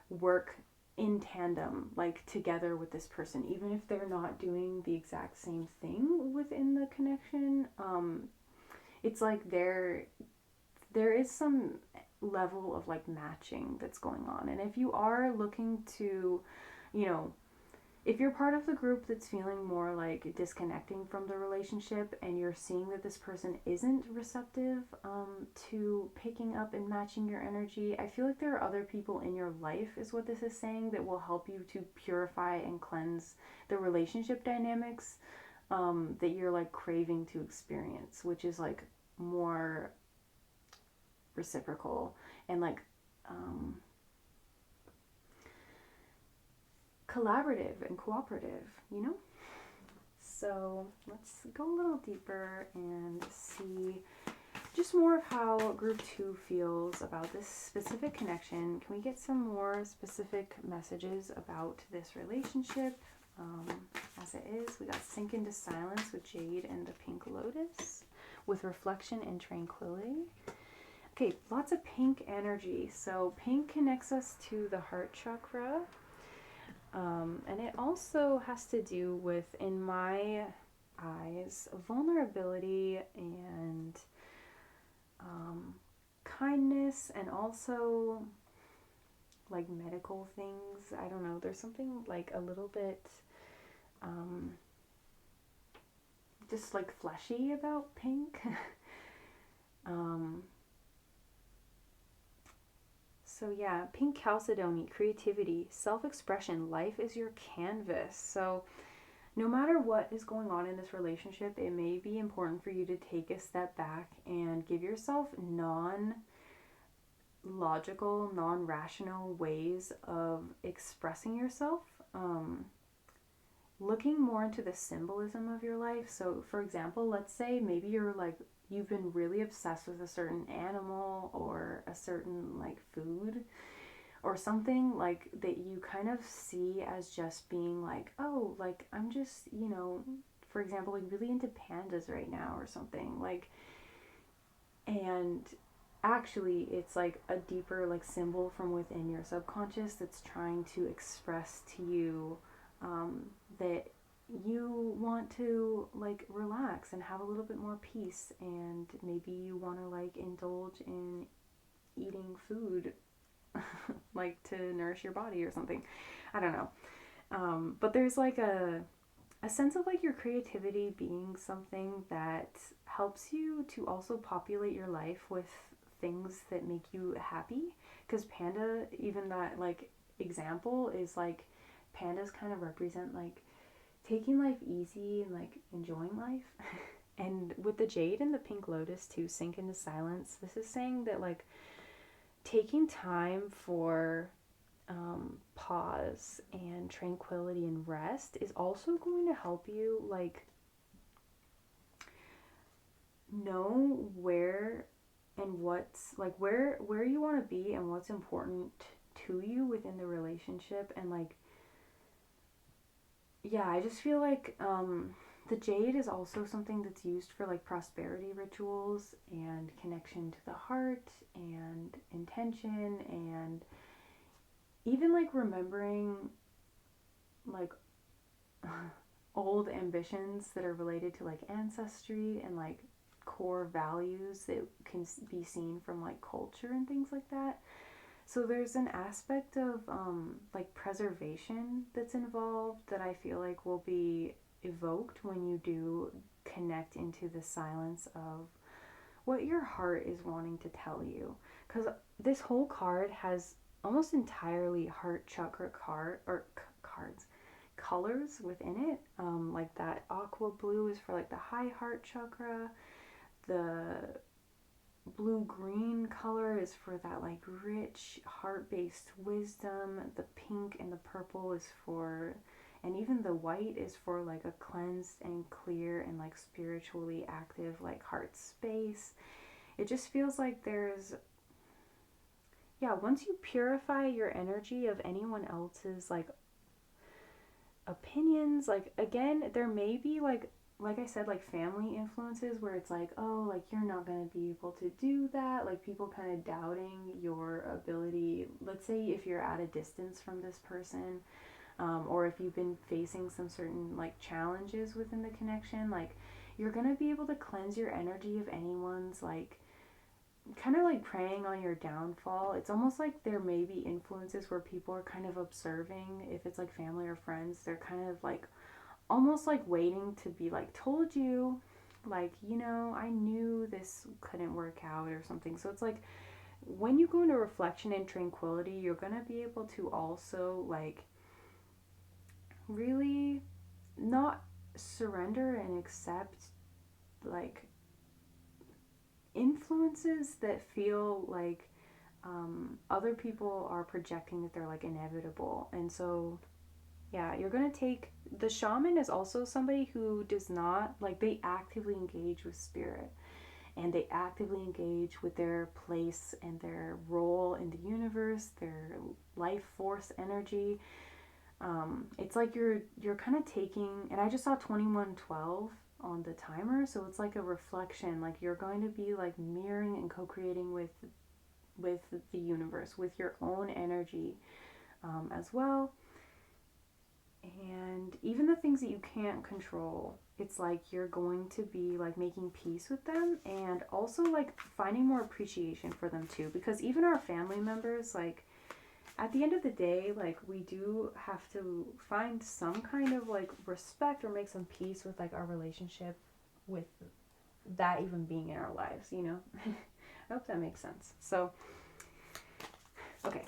work in tandem, like together with this person, even if they're not doing the exact same thing within the connection. It's like there is some level of like matching that's going on. And if you are looking to, if you're part of the group that's feeling more like disconnecting from the relationship and you're seeing that this person isn't receptive to picking up and matching your energy, I feel like there are other people in your life, is what this is saying, that will help you to purify and cleanse the relationship dynamics that you're like craving to experience, which is like more reciprocal and like collaborative and cooperative, So let's go a little deeper and see just more of how group 2 feels about this specific connection. Can we get some more specific messages about this relationship as it is? We got Sink into Silence with Jade and the Pink Lotus, with Reflection and Tranquility. Okay, lots of pink energy. So pink connects us to the heart chakra. And it also has to do with, in my eyes, vulnerability and kindness, and also like medical things. I don't know. There's something like a little bit just like fleshy about pink. So yeah, pink chalcedony, creativity, self-expression, life is your canvas. So no matter what is going on in this relationship, it may be important for you to take a step back and give yourself non-logical, non-rational ways of expressing yourself. Looking more into the symbolism of your life. So for example, let's say maybe you've been really obsessed with a certain animal or a certain like food or something like that you kind of see as just being like, oh, like I'm just, for example, like really into pandas right now or something, like, and actually it's like a deeper like symbol from within your subconscious that's trying to express to you that you want to like relax and have a little bit more peace, and maybe you want to like indulge in eating food like to nourish your body or something. I don't know. But there's like a sense of like your creativity being something that helps you to also populate your life with things that make you happy. Because panda, even that like example is like, pandas kind of represent like taking life easy and like enjoying life. And with the jade and the pink lotus to sink into silence, this is saying that like taking time for pause and tranquility and rest is also going to help you like know where and what's like where you want to be and what's important to you within the relationship. And like, yeah, I just feel like the jade is also something that's used for like prosperity rituals and connection to the heart and intention and even like remembering like old ambitions that are related to like ancestry and like core values that can be seen from like culture and things like that. So there's an aspect of like preservation that's involved that I feel like will be evoked when you do connect into the silence of what your heart is wanting to tell you. Because this whole card has almost entirely heart chakra cards colors within it. Like that aqua blue is for like the high heart chakra. The blue green color is for that like rich heart based wisdom. The pink and the purple is for, and even the white is for like a cleansed and clear and like spiritually active like heart space. It just feels like there's, yeah, once you purify your energy of anyone else's like opinions, like again, there may be like I said, like family influences where it's like, oh, like you're not going to be able to do that, like people kind of doubting your ability. Let's say if you're at a distance from this person, or if you've been facing some certain like challenges within the connection, like you're going to be able to cleanse your energy of anyone's like kind of like preying on your downfall. It's almost like there may be influences where people are kind of observing, if it's like family or friends, they're kind of like almost like waiting to be like, told you, like, you know, I knew this couldn't work out or something. So it's like when you go into reflection and tranquility, you're going to be able to also like really not surrender and accept like influences that feel like other people are projecting that they're like inevitable. And so yeah, you're gonna take, the shaman is also somebody who does not like, they actively engage with spirit and they actively engage with their place and their role in the universe, their life force energy. It's like you're kind of taking, and I just saw 2112 on the timer, so it's like a reflection, like you're going to be like mirroring and co-creating with the universe, with your own energy, as well. And even the things that you can't control, it's like you're going to be like making peace with them and also like finding more appreciation for them too, because even our family members, like at the end of the day, like we do have to find some kind of like respect or make some peace with like our relationship with that even being in our lives, you know. I hope that makes sense. So okay,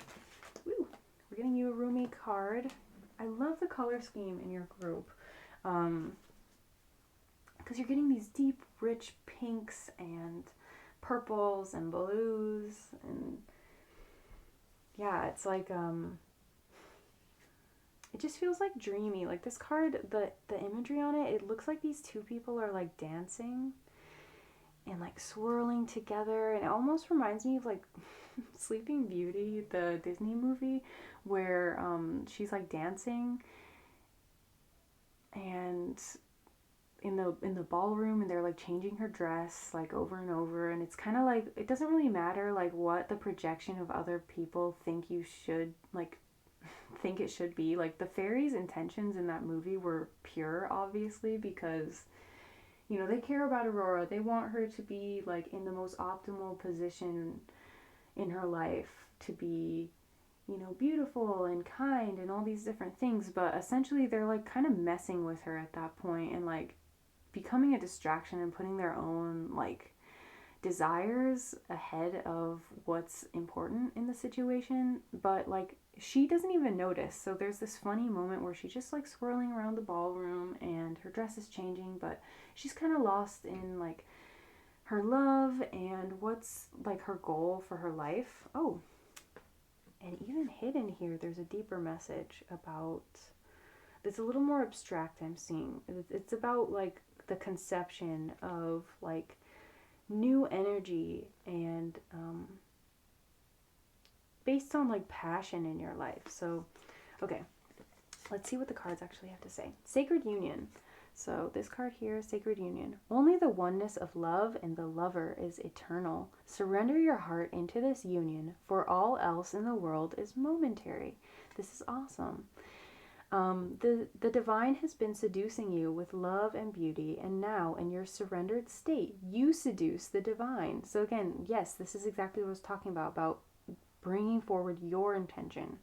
woo, we're getting you a Rumi card. I love the color scheme in your group, because you're getting these deep rich pinks and purples and blues, and yeah, it's like it just feels like dreamy. Like this card, the imagery on it, it looks like these two people are like dancing and like swirling together, and it almost reminds me of like Sleeping Beauty, the Disney movie, where she's like dancing and in the ballroom, and they're like changing her dress like over and over, and it's kind of like, it doesn't really matter like what the projection of other people think you should like think it should be. Like the fairies' intentions in that movie were pure, obviously, because you know they care about Aurora. They want her to be like in the most optimal position in her life, to be, you know, beautiful and kind and all these different things, but essentially they're like kind of messing with her at that point and like becoming a distraction and putting their own like desires ahead of what's important in the situation. But like she doesn't even notice. So there's this funny moment where she's just like swirling around the ballroom and her dress is changing, but she's kind of lost in like her love and what's like her goal for her life. Oh, and even hidden here, there's a deeper message about, it's a little more abstract, I'm seeing. It's about like the conception of like new energy and based on like passion in your life. So, okay, let's see what the cards actually have to say. Sacred Union. So this card here, Sacred Union. Only the oneness of love and the lover is eternal. Surrender your heart into this union, for all else in the world is momentary. This is awesome. The divine has been seducing you with love and beauty, and now in your surrendered state, you seduce the divine. So again, yes, this is exactly what I was talking about bringing forward your intention.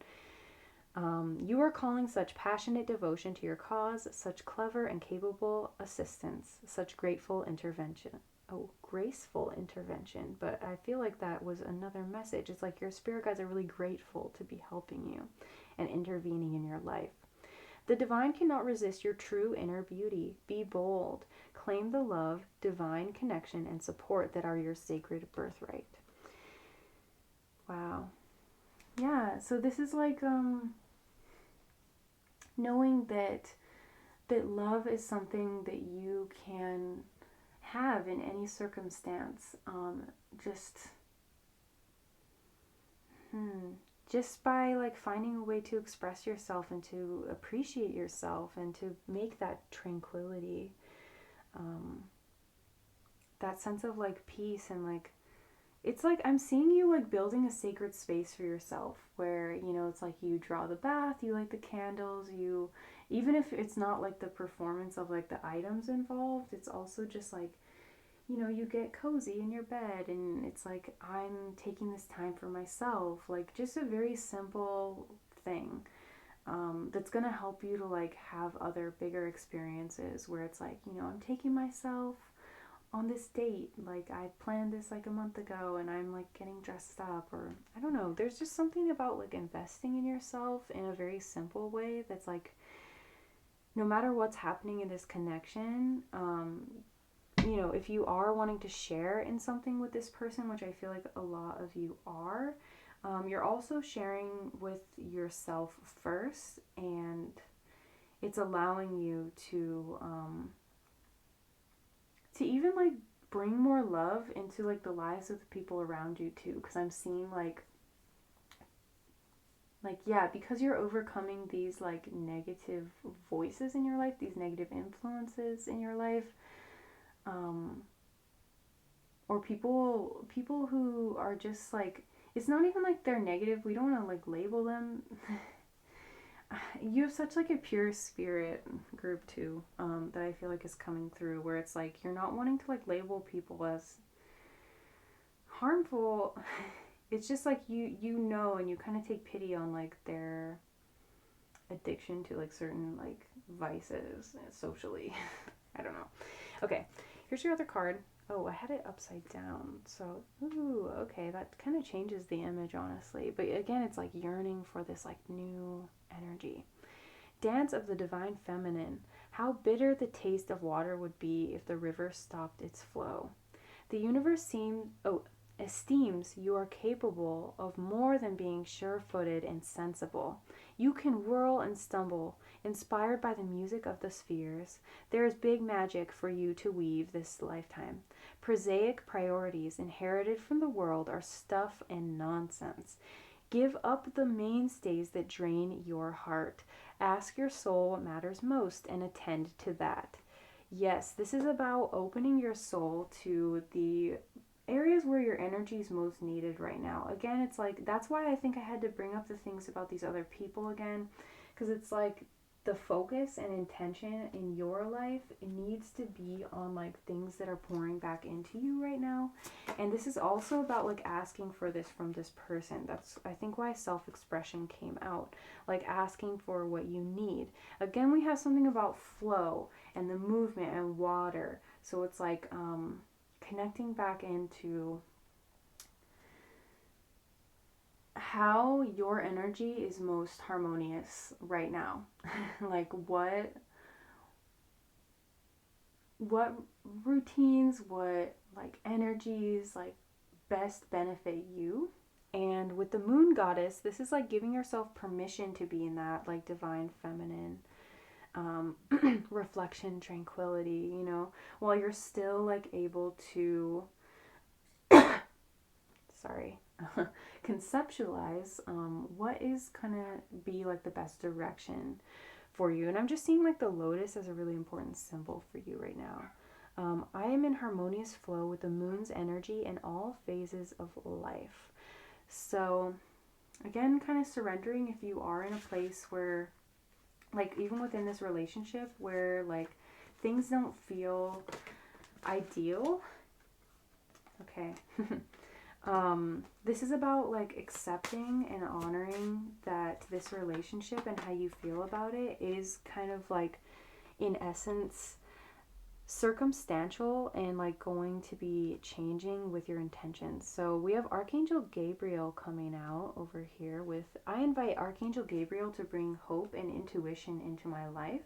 You are calling such passionate devotion to your cause, such clever and capable assistance, such grateful intervention. Oh, graceful intervention. But I feel like that was another message. It's like your spirit guides are really grateful to be helping you and intervening in your life. The divine cannot resist your true inner beauty. Be bold. Claim the love, divine connection, and support that are your sacred birthright. Wow. Yeah, so this is like knowing that love is something that you can have in any circumstance. Just by like finding a way to express yourself and to appreciate yourself and to make that tranquility, that sense of like peace, and like it's like I'm seeing you like building a sacred space for yourself where, you know, it's like you draw the bath, you light the candles, you, even if it's not like the performance of like the items involved, it's also just like, you know, you get cozy in your bed and it's like I'm taking this time for myself, like just a very simple thing that's gonna help you to like have other bigger experiences where it's like, you know, I'm taking myself on this date, like I planned this like a month ago and I'm like getting dressed up, or I don't know, there's just something about like investing in yourself in a very simple way that's like no matter what's happening in this connection, you know, if you are wanting to share in something with this person, which I feel like a lot of you are, you're also sharing with yourself first, and it's allowing you to even like bring more love into like the lives of the people around you too, because I'm seeing like yeah, because you're overcoming these like negative voices in your life, these negative influences in your life, or people who are just like, it's not even like they're negative, we don't want to like label them. You have such like a pure spirit group too, that I feel like is coming through, where it's like you're not wanting to like label people as harmful. It's just like you know, and you kind of take pity on like their addiction to like certain like vices socially. I don't know. Okay, here's your other card. Oh, I had it upside down. So, ooh, okay, that kind of changes the image, honestly. But again, it's like yearning for this like new energy. Dance of the divine feminine. How bitter the taste of water would be if the river stopped its flow. The universe esteems you are capable of more than being sure-footed and sensible. You can whirl and stumble, inspired by the music of the spheres. There is big magic for you to weave this lifetime. Prosaic priorities inherited from the world are stuff and nonsense. Give up the mainstays that drain your heart. Ask your soul what matters most and attend to that. Yes, this is about opening your soul to the areas where your energy is most needed right now. Again, it's like, that's why I think I had to bring up the things about these other people again, because it's like the focus and intention in your life, it needs to be on like things that are pouring back into you right now. And this is also about like asking for this from this person. That's, I think, why self-expression came out, like asking for what you need. Again, we have something about flow and the movement and water, so it's like connecting back into how your energy is most harmonious right now. Like what routines, what like energies like best benefit you. And with the moon goddess, this is like giving yourself permission to be in that like divine feminine reflection, tranquility, you know, while you're still like able to sorry, conceptualize what is gonna be like the best direction for you. And I'm just seeing like the lotus as a really important symbol for you right now. I am in harmonious flow with the moon's energy in all phases of life. So Again, kind of surrendering if you are in a place where, like, even within this relationship where, like, things don't feel ideal. Okay. This is about, like, accepting and honoring that this relationship and how you feel about it is kind of, like, in essence, circumstantial and, like, going to be changing with your intentions. So we have Archangel Gabriel coming out over here with, I invite Archangel Gabriel to bring hope and intuition into my life.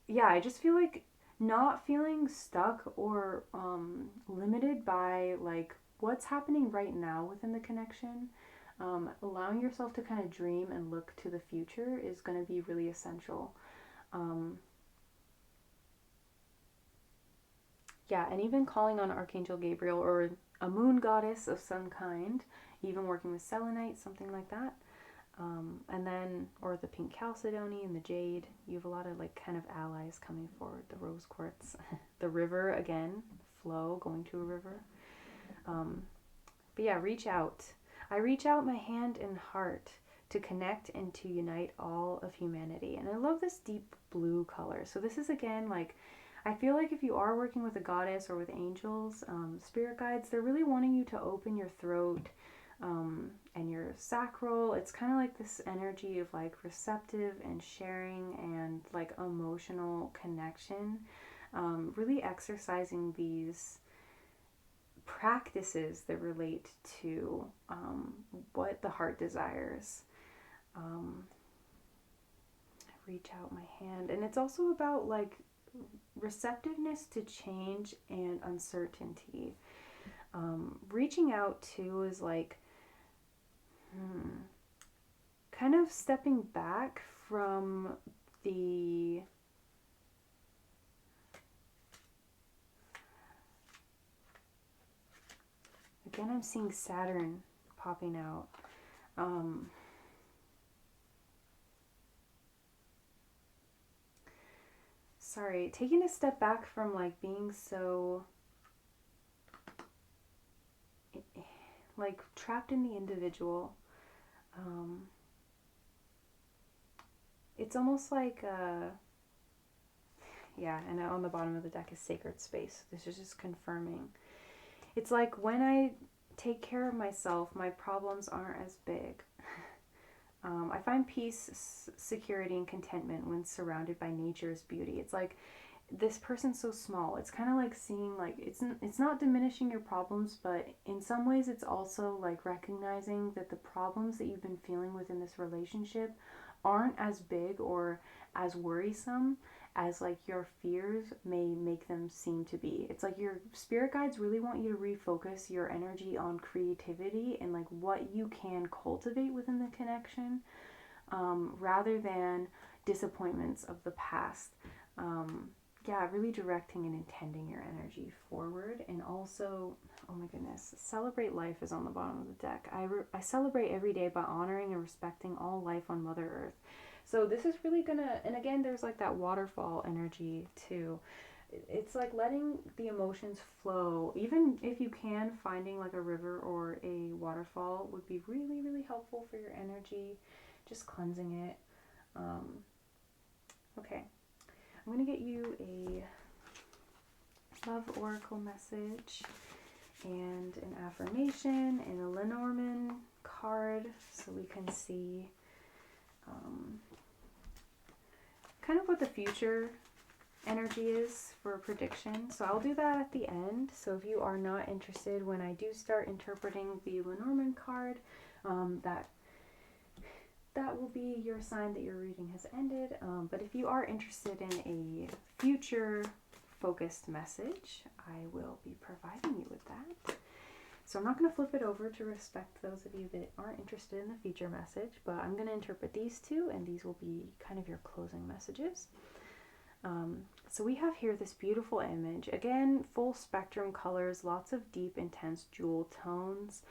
Yeah, I just feel like not feeling stuck or limited by, like, what's happening right now within the connection. Allowing yourself to kind of dream and look to the future is going to be really essential. Yeah, and even calling on Archangel Gabriel or a moon goddess of some kind, even working with selenite, something like that. And then, or the pink chalcedony and the jade. You have a lot of, like, kind of allies coming forward. The rose quartz, the river again, flow, going to a river. But yeah, reach out. I reach out my hand and heart to connect and to unite all of humanity. And I love this deep blue color. So this is, again, like, I feel like if you are working with a goddess or with angels, spirit guides, they're really wanting you to open your throat and your sacral. It's kind of like this energy of, like, receptive and sharing and, like, emotional connection. Really exercising these practices that relate to what the heart desires. Reach out my hand. And it's also about, like, receptiveness to change and uncertainty. Reaching out too is like kind of stepping back from the again, I'm seeing Saturn popping out. Sorry, taking a step back from, like, being so, like, trapped in the individual. It's almost like, yeah, and on the bottom of the deck is sacred space. This is just confirming. It's like when I take care of myself, my problems aren't as big. I find peace, security, and contentment when surrounded by nature's beauty. It's like this person's so small. It's kind of like seeing, like, it's not diminishing your problems, but in some ways it's also, like, recognizing that the problems that you've been feeling within this relationship aren't as big or as worrisome as, like, your fears may make them seem to be. It's like your spirit guides really want you to refocus your energy on creativity and, like, what you can cultivate within the connection, rather than disappointments of the past. Yeah, really directing and intending your energy forward. And also, oh my goodness, celebrate life is on the bottom of the deck. I celebrate every day by honoring and respecting all life on Mother Earth. So this is really gonna, and again, there's, like, that waterfall energy too. It's like letting the emotions flow. Even if you can, finding, like, a river or a waterfall would be really, really helpful for your energy. Just cleansing it. Okay. I'm going to get you a love oracle message and an affirmation and a Lenormand card so we can see kind of what the future energy is for a prediction. So I'll do that at the end. So if you are not interested when I do start interpreting the Lenormand card, that will be your sign that your reading has ended. But if you are interested in a future focused message, I will be providing you with that. So I'm not going to flip it over to respect those of you that aren't interested in the future message, but I'm going to interpret these two, and these will be kind of your closing messages. So we have here this beautiful image. Again, full spectrum colors, lots of deep, intense jewel tones.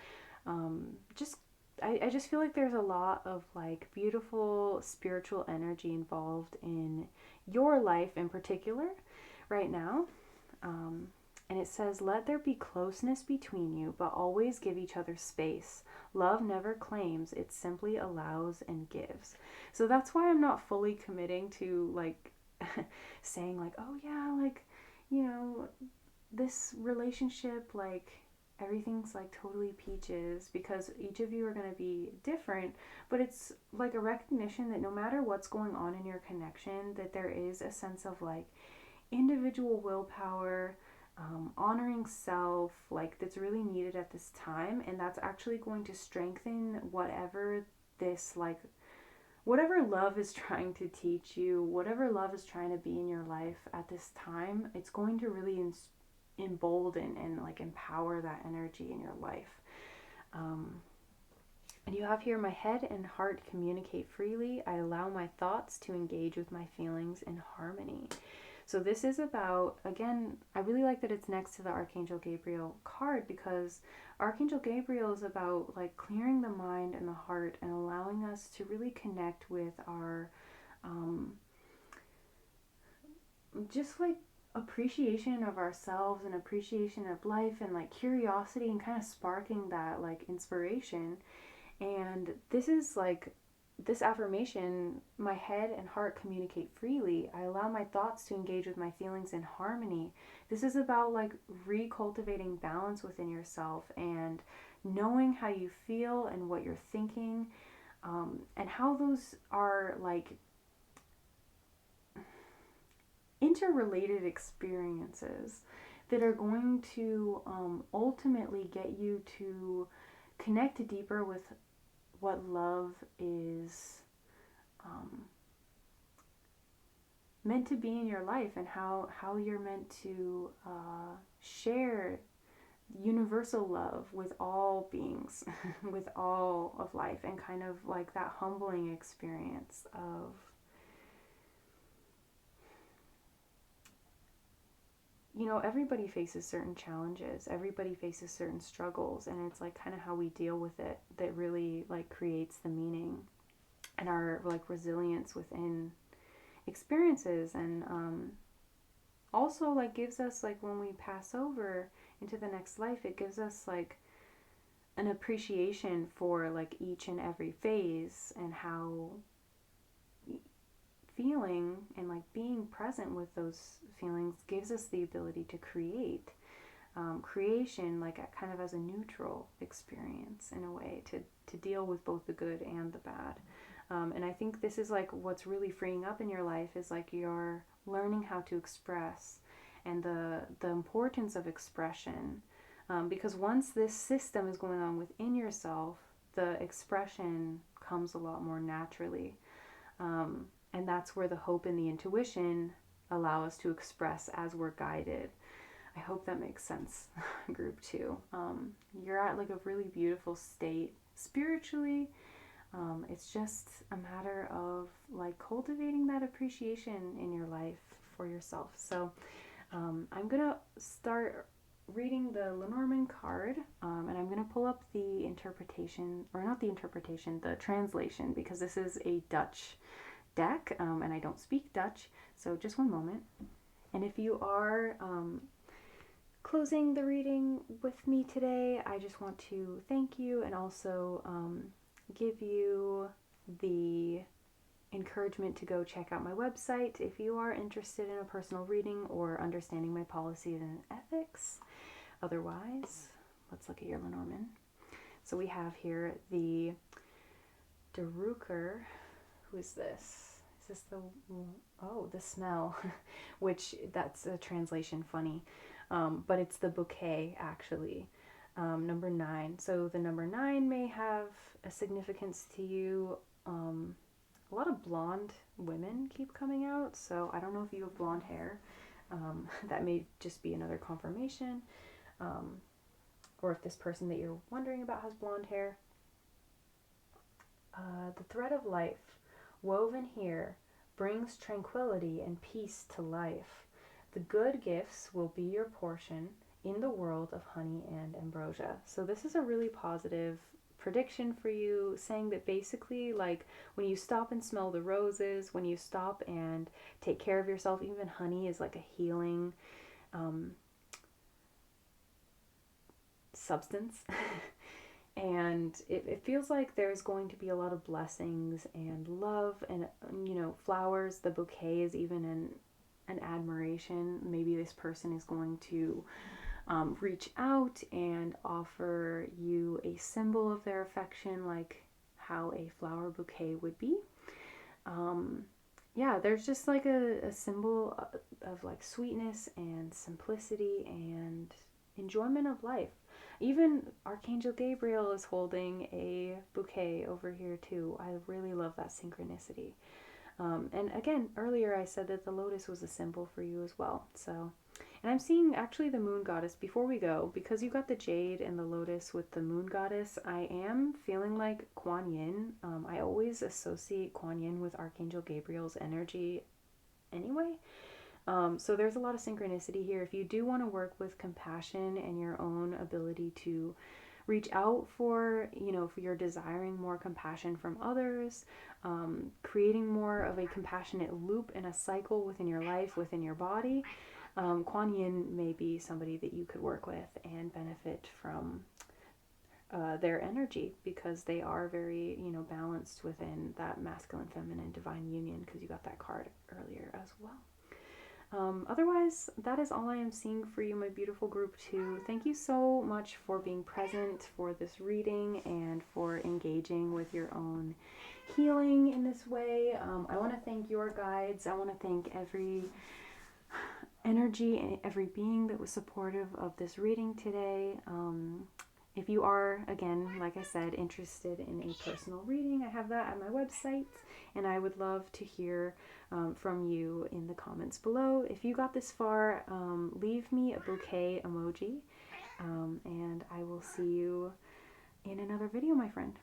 I just feel like there's a lot of, like, beautiful spiritual energy involved in your life in particular right now. And it says, let there be closeness between you, but always give each other space. Love never claims, it simply allows and gives. So that's why I'm not fully committing to like saying like, oh yeah, like, you know, this relationship, like everything's like totally peaches, because each of you are going to be different. But it's like a recognition that no matter what's going on in your connection, that there is a sense of like individual willpower, honoring self, like that's really needed at this time. And that's actually going to strengthen whatever this, like, whatever love is trying to teach you, whatever love is trying to be in your life at this time. It's going to really embolden and like empower that energy in your life. And you have here, my head and heart communicate freely. I allow my thoughts to engage with my feelings in harmony. So this is about, again, I really like that it's next to the Archangel Gabriel card, because Archangel Gabriel is about like clearing the mind and the heart and allowing us to really connect with our just like appreciation of ourselves and appreciation of life, and like curiosity, and kind of sparking that like inspiration. And this is like this affirmation, my head and heart communicate freely. I allow my thoughts to engage with my feelings in harmony. This is about like recultivating balance within yourself and knowing how you feel and what you're thinking, and how those are like interrelated experiences that are going to ultimately get you to connect deeper with what love is meant to be in your life, and how you're meant to share universal love with all beings, with all of life, and kind of like that humbling experience of everybody faces certain challenges, everybody faces certain struggles, and it's like kind of how we deal with it that really like creates the meaning and our like resilience within experiences. And also like gives us, like when we pass over into the next life, it gives us like an appreciation for like each and every phase, and how feeling and like being present with those feelings gives us the ability to create creation, like kind of as a neutral experience in a way, to deal with both the good and the bad. And I think this is like what's really freeing up in your life, is like you're learning how to express, and the importance of expression, because once this system is going on within yourself, the expression comes a lot more naturally. And that's where the hope and the intuition allow us to express as we're guided. I hope that makes sense, group 2. You're at like a really beautiful state spiritually. It's just a matter of like cultivating that appreciation in your life for yourself. So I'm going to start reading the Lenormand card, and I'm going to pull up the interpretation, or not the interpretation, the translation, because this is a Dutch deck, and I don't speak Dutch, so just one moment. And if you are closing the reading with me today, I just want to thank you, and also give you the encouragement to go check out my website if you are interested in a personal reading or understanding my policies and ethics. Otherwise, let's look at your Lenormand. So we have here the Deruker. Who is this? Is this the smell, which that's a translation funny, but it's the bouquet actually. Number 9. So the number 9 may have a significance to you. A lot of blonde women keep coming out, so I don't know if you have blonde hair. That may just be another confirmation, or if this person that you're wondering about has blonde hair. The thread of life woven here brings tranquility and peace to life. The good gifts will be your portion in the world of honey and ambrosia. So this is a really positive prediction for you, saying that basically, like, when you stop and smell the roses, when you stop and take care of yourself, even honey is like a healing substance. And it feels like there's going to be a lot of blessings and love and, flowers. The bouquet is even an admiration. Maybe this person is going to reach out and offer you a symbol of their affection, like how a flower bouquet would be. There's just like a symbol of like sweetness and simplicity and enjoyment of life. Even Archangel Gabriel is holding a bouquet over here too. I really love that synchronicity. And again, earlier I said that the lotus was a symbol for you as well. So, and I'm seeing actually the moon goddess. Before we go, because you got the jade and the lotus with the moon goddess, I am feeling like Kuan Yin. I always associate Kuan Yin with Archangel Gabriel's energy anyway. So there's a lot of synchronicity here. If you do want to work with compassion and your own ability to reach out for, if you're desiring more compassion from others, creating more of a compassionate loop and a cycle within your life, within your body, Kuan Yin may be somebody that you could work with and benefit from their energy, because they are very, balanced within that masculine, feminine, divine union, because you got that card earlier as well. Otherwise, that is all I am seeing for you, my beautiful group 2. Thank you so much for being present for this reading and for engaging with your own healing in this way. I want to thank your guides. I want to thank every energy and every being that was supportive of this reading today. If you are, again, like I said, interested in a personal reading, I have that at my website, and I would love to hear from you in the comments below. If you got this far, leave me a bouquet emoji, and I will see you in another video, my friend.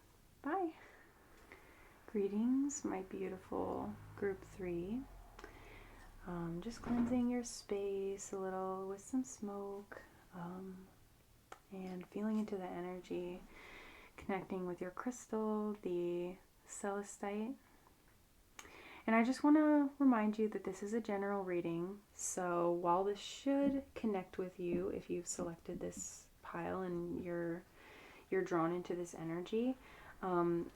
Bye. Greetings, my beautiful group 3. Just cleansing your space a little with some smoke. And feeling into the energy, connecting with your crystal, the celestite. And I just want to remind you that this is a general reading, so while this should connect with you if you've selected this pile and you're drawn into this energy,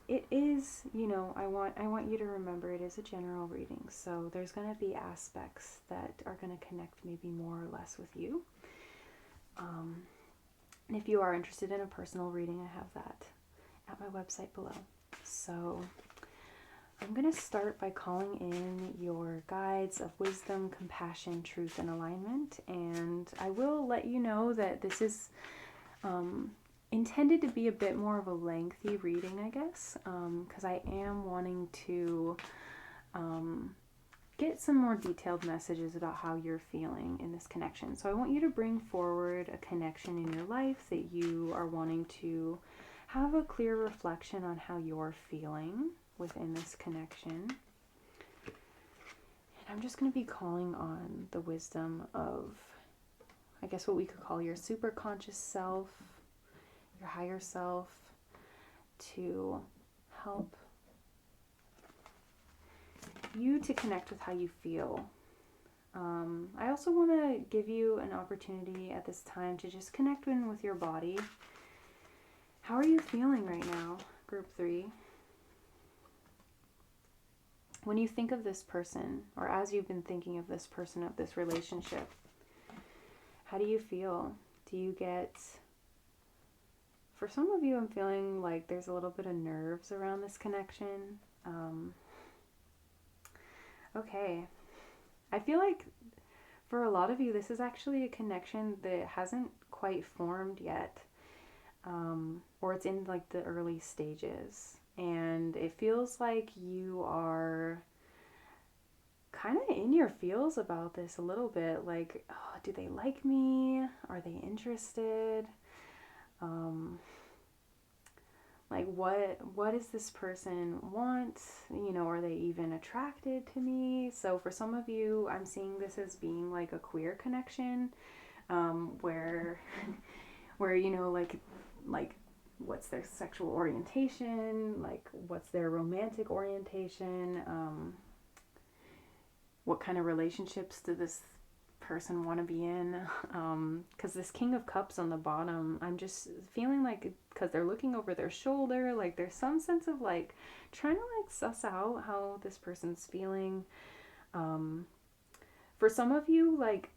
it is, I want you to remember it is a general reading, so there's going to be aspects that are going to connect maybe more or less with you. And if you are interested in a personal reading, I have that at my website below. So I'm going to start by calling in your guides of wisdom, compassion, truth, and alignment. And I will let you know that this is intended to be a bit more of a lengthy reading, I guess, because I am wanting to get some more detailed messages about how you're feeling in this connection. So I want you to bring forward a connection in your life that you are wanting to have a clear reflection on how you're feeling within this connection. And I'm just going to be calling on the wisdom of, I guess, what we could call your superconscious self, your higher self, to help you to connect with how you feel. I also want to give you an opportunity at this time to just connect in with your body. How are you feeling right now, group 3? When you think of this person, or as you've been thinking of this person, of this relationship, how do you feel? Do you get... For some of you, I'm feeling like there's a little bit of nerves around this connection. Okay. I feel like for a lot of you, this is actually a connection that hasn't quite formed yet. Or it's in like the early stages. And it feels like you are kind of in your feels about this a little bit. Like, oh, do they like me? Are they interested? Like what does this person want? Are they even attracted to me? So for some of you, I'm seeing this as being like a queer connection, where like what's their sexual orientation, like what's their romantic orientation, what kind of relationships does this person want to be in. Because this King of Cups on the bottom, I'm just feeling like, because they're looking over their shoulder, like there's some sense of like trying to like suss out how this person's feeling. For some of you, like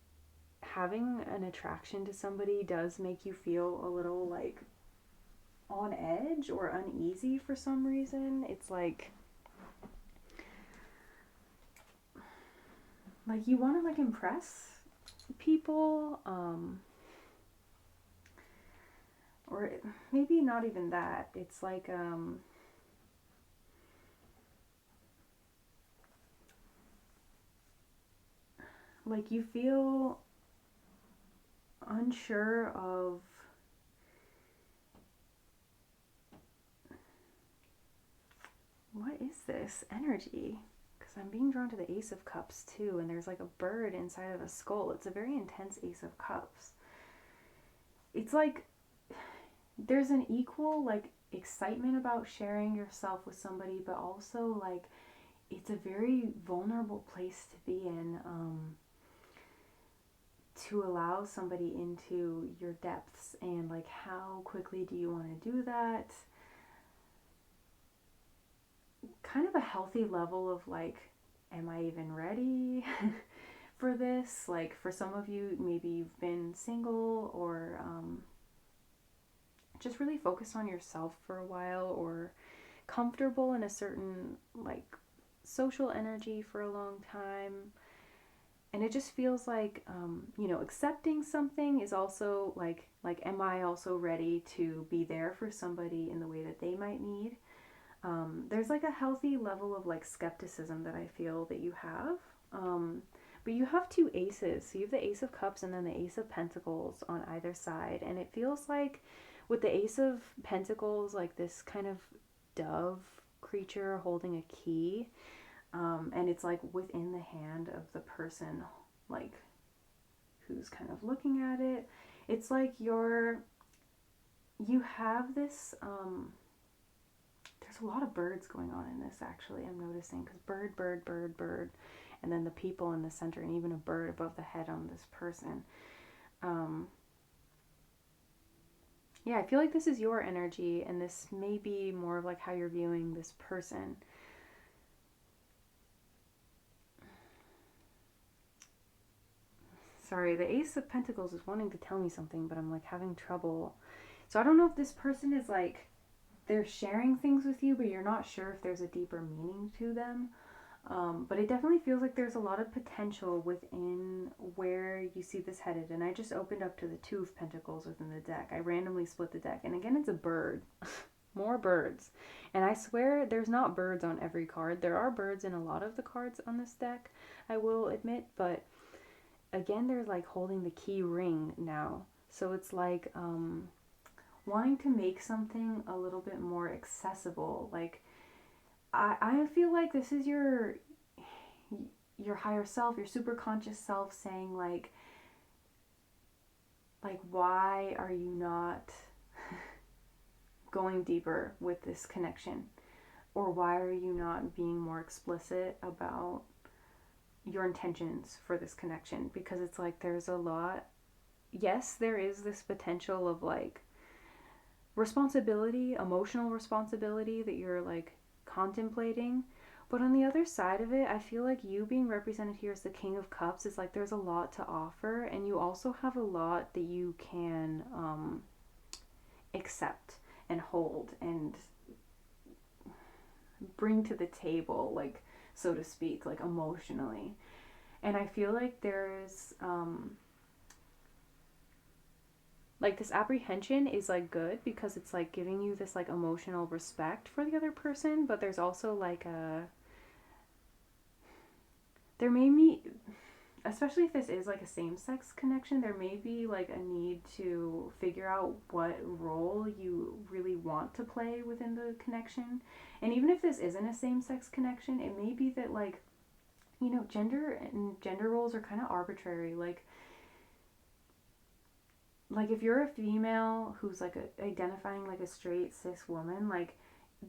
having an attraction to somebody does make you feel a little like on edge or uneasy for some reason. It's like you want to like impress people, or maybe not even that. It's like you feel unsure of what is this energy. I'm being drawn to the Ace of Cups too, and there's like a bird inside of a skull. It's a very intense Ace of Cups. It's like there's an equal like excitement about sharing yourself with somebody, but also like it's a very vulnerable place to be in, to allow somebody into your depths, and like how quickly do you want to do that? Kind of a healthy level of like, am I even ready for this? Like for some of you, maybe you've been single or just really focused on yourself for a while, or comfortable in a certain like social energy for a long time. And it just feels like, accepting something is also like, am I also ready to be there for somebody in the way that they might need? There's like a healthy level of like skepticism that I feel that you have. But you have two aces. So you have the Ace of Cups and then the Ace of Pentacles on either side. And it feels like with the Ace of Pentacles, like this kind of dove creature holding a key. And it's like within the hand of the person, like who's kind of looking at it. It's like you have this, there's a lot of birds going on in this, actually, I'm noticing, because bird, bird, bird, bird, and then the people in the center, and even a bird above the head on this person. Yeah, I feel like this is your energy, and this may be more of like how you're viewing this person. Sorry, the Ace of Pentacles is wanting to tell me something, but I'm like having trouble. So I don't know if this person is like, they're sharing things with you, but you're not sure if there's a deeper meaning to them. But it definitely feels like there's a lot of potential within where you see this headed. And I just opened up to the Two of Pentacles within the deck. I randomly split the deck. And again, it's a bird. More birds. And I swear there's not birds on every card. There are birds in a lot of the cards on this deck, I will admit. But again, they're like holding the key ring now. So it's like wanting to make something a little bit more accessible. Like I feel like this is your higher self, your super conscious self saying like why are you not going deeper with this connection? Or why are you not being more explicit about your intentions for this connection? Because it's like there's a lot, yes, there is this potential of like responsibility, emotional responsibility that you're like contemplating. But on the other side of it, I feel like you being represented here as the King of Cups is like there's a lot to offer, and you also have a lot that you can accept and hold and bring to the table, like, so to speak, like emotionally. And I feel like there's like this apprehension is like good because it's like giving you this like emotional respect for the other person, but there's also like there may be, especially if this is like a same-sex connection, there may be like a need to figure out what role you really want to play within the connection. And even if this isn't a same-sex connection, it may be that like, gender and gender roles are kind of arbitrary. Like if you're a female who's like identifying like a straight cis woman, like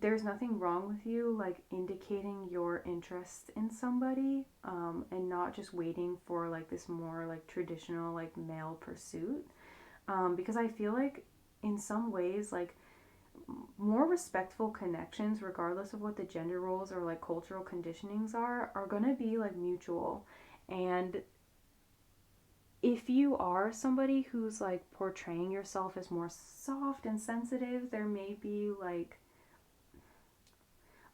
there's nothing wrong with you like indicating your interest in somebody, and not just waiting for like this more like traditional like male pursuit, because I feel like in some ways like more respectful connections, regardless of what the gender roles or like cultural conditionings are going to be like mutual. And if you are somebody who's like portraying yourself as more soft and sensitive, there may be like,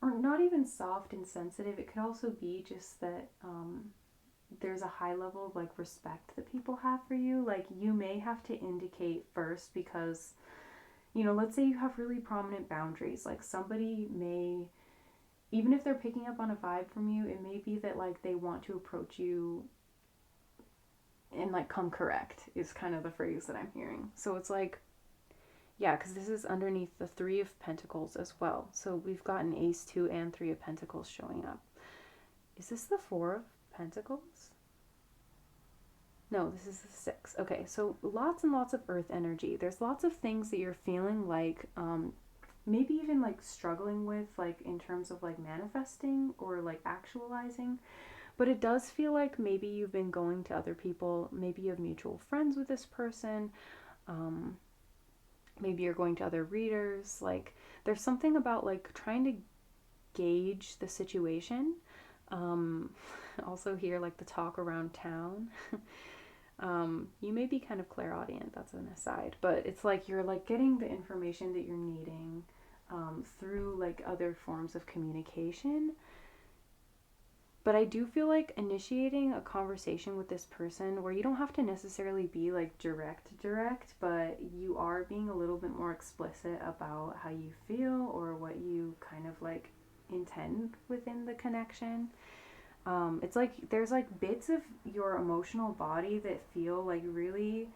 or not even soft and sensitive, it could also be just that there's a high level of like respect that people have for you. Like you may have to indicate first because, you know, let's say you have really prominent boundaries. Like somebody may, even if they're picking up on a vibe from you, it may be that like they want to approach you and like come correct, is kind of the phrase that I'm hearing. So it's like, yeah, because this is underneath the Three of Pentacles as well. So we've got an Ace 2 and Three of Pentacles showing up. Is this the Four of Pentacles? No, this is the Six. Okay, so lots and lots of earth energy. There's lots of things that you're feeling like, maybe even like struggling with, like in terms of like manifesting or like actualizing. But it does feel like maybe you've been going to other people. Maybe you have mutual friends with this person. Maybe you're going to other readers. Like there's something about like trying to gauge the situation. Also here, like the talk around town. You may be kind of clairaudient, that's an aside, but it's like you're like getting the information that you're needing through like other forms of communication. But I do feel like initiating a conversation with this person where you don't have to necessarily be like direct, but you are being a little bit more explicit about how you feel or what you kind of like intend within the connection. It's like there's like bits of your emotional body that feel like really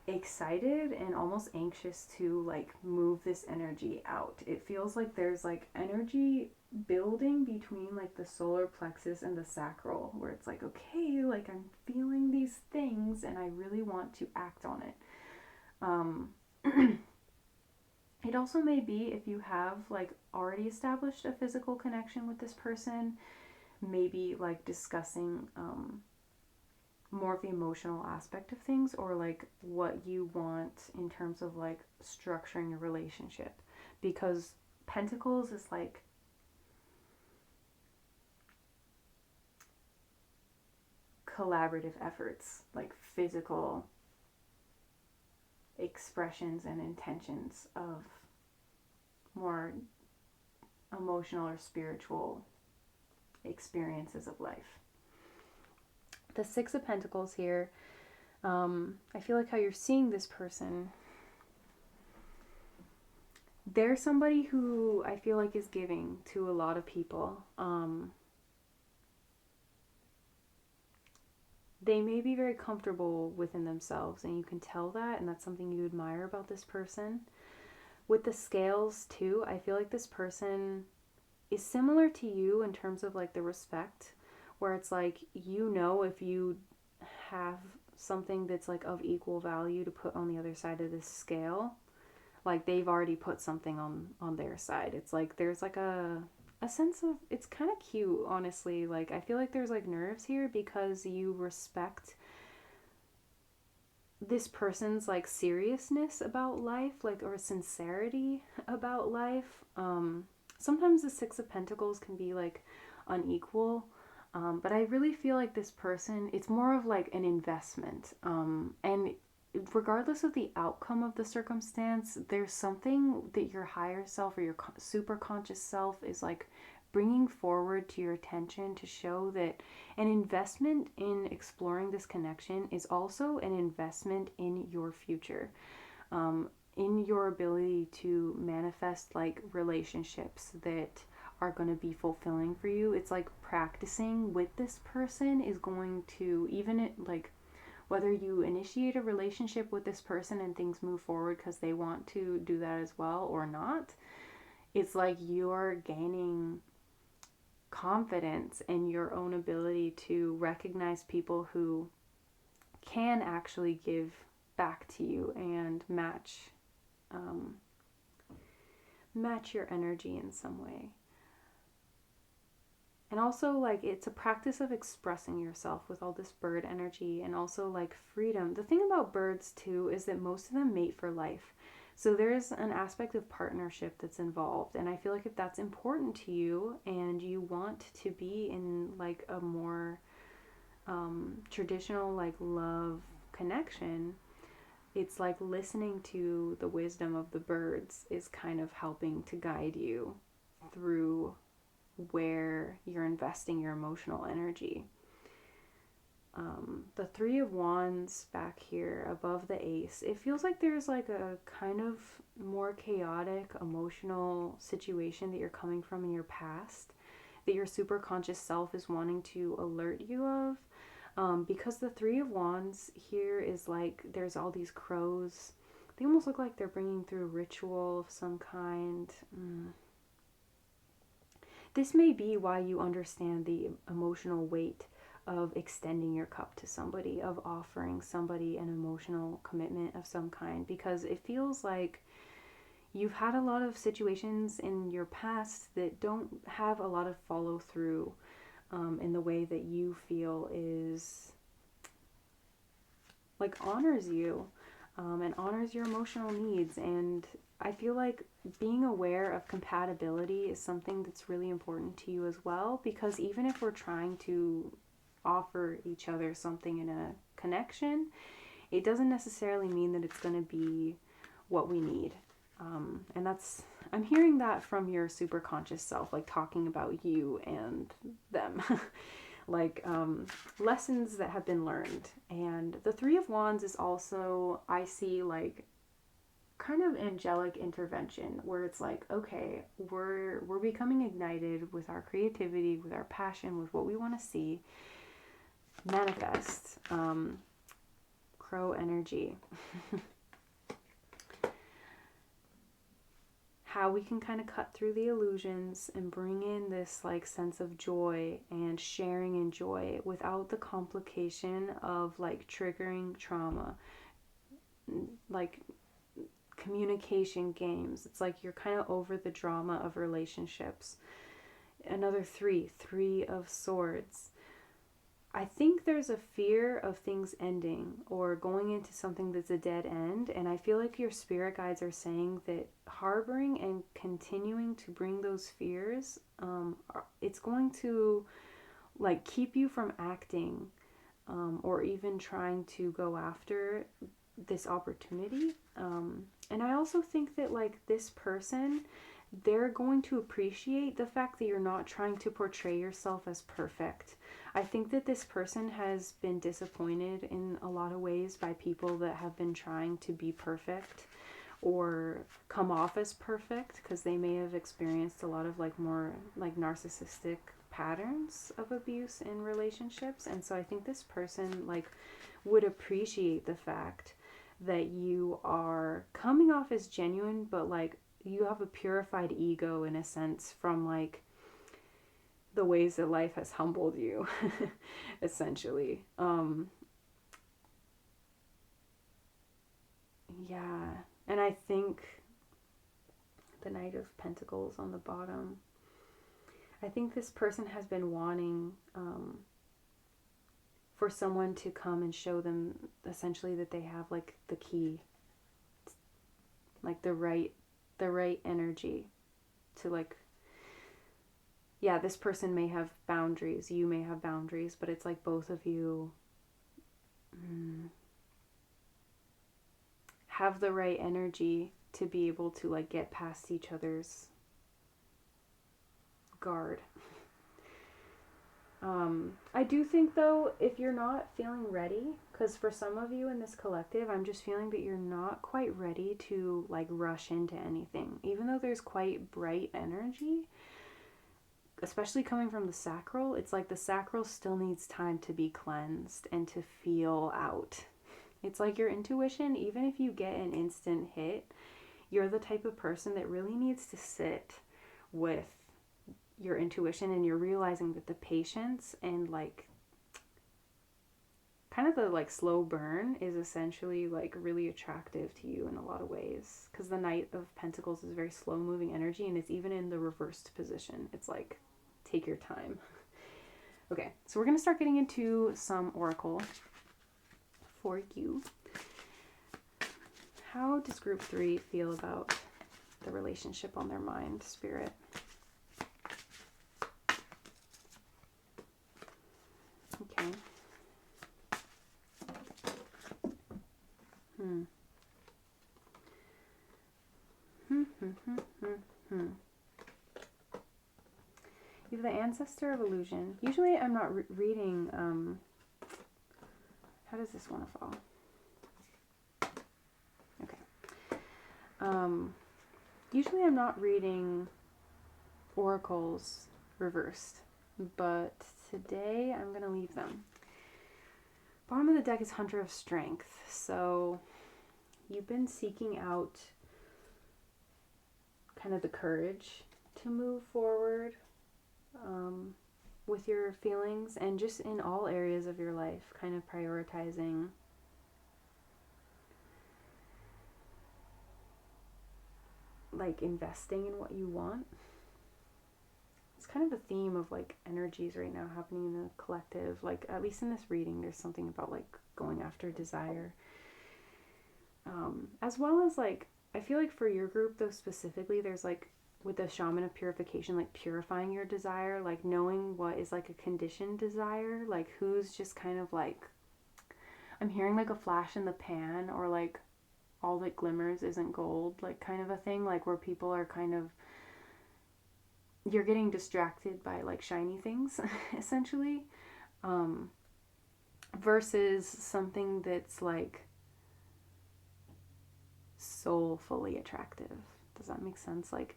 excited and almost anxious to like move this energy out. It feels like there's like energy building between like the solar plexus and the sacral, where it's like, okay, like I'm feeling these things and I really want to act on it. It also may be if you have like already established a physical connection with this person, maybe like discussing more of the emotional aspect of things, or like what you want in terms of like structuring a relationship, because Pentacles is like collaborative efforts, like physical expressions and intentions of more emotional or spiritual experiences of life. The Six of Pentacles here, I feel like how you're seeing this person, they're somebody who I feel like is giving to a lot of people. They may be very comfortable within themselves, and you can tell that, and that's something you admire about this person. With the Scales too, I feel like this person is similar to you in terms of like the respect, where it's like, you know, if you have something that's like of equal value to put on the other side of this scale, like they've already put something on their side. It's like there's like a sense of, it's kind of cute, honestly. Like I feel like there's like nerves here because you respect this person's like seriousness about life, like, or sincerity about life. Sometimes the Six of Pentacles can be like unequal, but I really feel like this person, it's more of like an investment, and regardless of the outcome of the circumstance, there's something that your higher self or your super conscious self is like bringing forward to your attention to show that an investment in exploring this connection is also an investment in your future, in your ability to manifest like relationships that are going to be fulfilling for you. It's like practicing with this person is going to, even it, like whether you initiate a relationship with this person and things move forward because they want to do that as well or not, it's like you're gaining confidence in your own ability to recognize people who can actually give back to you and match match your energy in some way. And also, like, it's a practice of expressing yourself with all this bird energy, and also like freedom. The thing about birds too is that most of them mate for life. So there's an aspect of partnership that's involved. And I feel like if that's important to you and you want to be in like a more traditional like love connection, it's like listening to the wisdom of the birds is kind of helping to guide you through where you're investing your emotional energy. The Three of Wands back here above the Ace, it feels like there's like a kind of more chaotic emotional situation that you're coming from in your past that your super conscious self is wanting to alert you of. Because the Three of Wands here is like there's all these crows. They almost look like they're bringing through ritual of some kind. This may be why you understand the emotional weight of extending your cup to somebody, of offering somebody an emotional commitment of some kind, because it feels like you've had a lot of situations in your past that don't have a lot of follow through in the way that you feel is like honors you and honors your emotional needs. And I feel like being aware of compatibility is something that's really important to you as well, because even if we're trying to offer each other something in a connection, it doesn't necessarily mean that it's going to be what we need. And that's, I'm hearing that from your super conscious self, like talking about you and them, like lessons that have been learned. And the Three of Wands is also, I see like kind of angelic intervention where it's like, okay, we're becoming ignited with our creativity, with our passion, with what we want to see manifest. Crow energy. How we can kind of cut through the illusions and bring in this like sense of joy and sharing in joy without the complication of like triggering trauma, like communication games. It's like you're kind of over the drama of relationships. Another Three of Swords. I think there's a fear of things ending or going into something that's a dead end, and I feel like your spirit guides are saying that harboring and continuing to bring those fears, it's going to like keep you from acting or even trying to go after this opportunity. And I also think that like this person, they're going to appreciate the fact that you're not trying to portray yourself as perfect. I think that this person has been disappointed in a lot of ways by people that have been trying to be perfect or come off as perfect, because they may have experienced a lot of like more like narcissistic patterns of abuse in relationships. And so I think this person like would appreciate the fact that you are coming off as genuine, but like you have a purified ego in a sense from like the ways that life has humbled you, essentially. Yeah, and I think the Knight of Pentacles on the bottom, I think this person has been wanting for someone to come and show them essentially that they have like the key, like the right energy to like, yeah, this person may have boundaries, you may have boundaries, but it's like both of you have the right energy to be able to like get past each other's guard. I do think though, if you're not feeling ready, because for some of you in this collective, I'm just feeling that you're not quite ready to like rush into anything, even though there's quite bright energy, especially coming from the sacral. It's like the sacral still needs time to be cleansed and to feel out. It's like your intuition, even if you get an instant hit, you're the type of person that really needs to sit with your intuition, and you're realizing that the patience and like kind of the like slow burn is essentially like really attractive to you in a lot of ways, because the Knight of Pentacles is very slow moving energy, and it's even in the reversed position. It's like, take your time. Okay, so we're going to start getting into some oracle for you. How does group 3 feel about the relationship on their mind, Spirit? Okay. You have the Ancestor of Illusion. Usually I'm not reading, how does this one fall? Okay. Usually I'm not reading oracles reversed, but today I'm going to leave them. Bottom of the deck is Hunter of Strength. So you've been seeking out kind of the courage to move forward with your feelings, and just in all areas of your life, kind of prioritizing like investing in what you want. It's kind of a theme of like energies right now happening in the collective. Like, at least in this reading, there's something about like going after desire. As well as like, I feel like for your group though specifically, there's like, with the Shaman of Purification, like purifying your desire, like knowing what is like a conditioned desire, like who's just kind of like, I'm hearing like a flash in the pan, or like all that glimmers isn't gold, like kind of a thing, like where people are kind of, you're getting distracted by like shiny things essentially, versus something that's like soulfully attractive. Does that make sense? Like,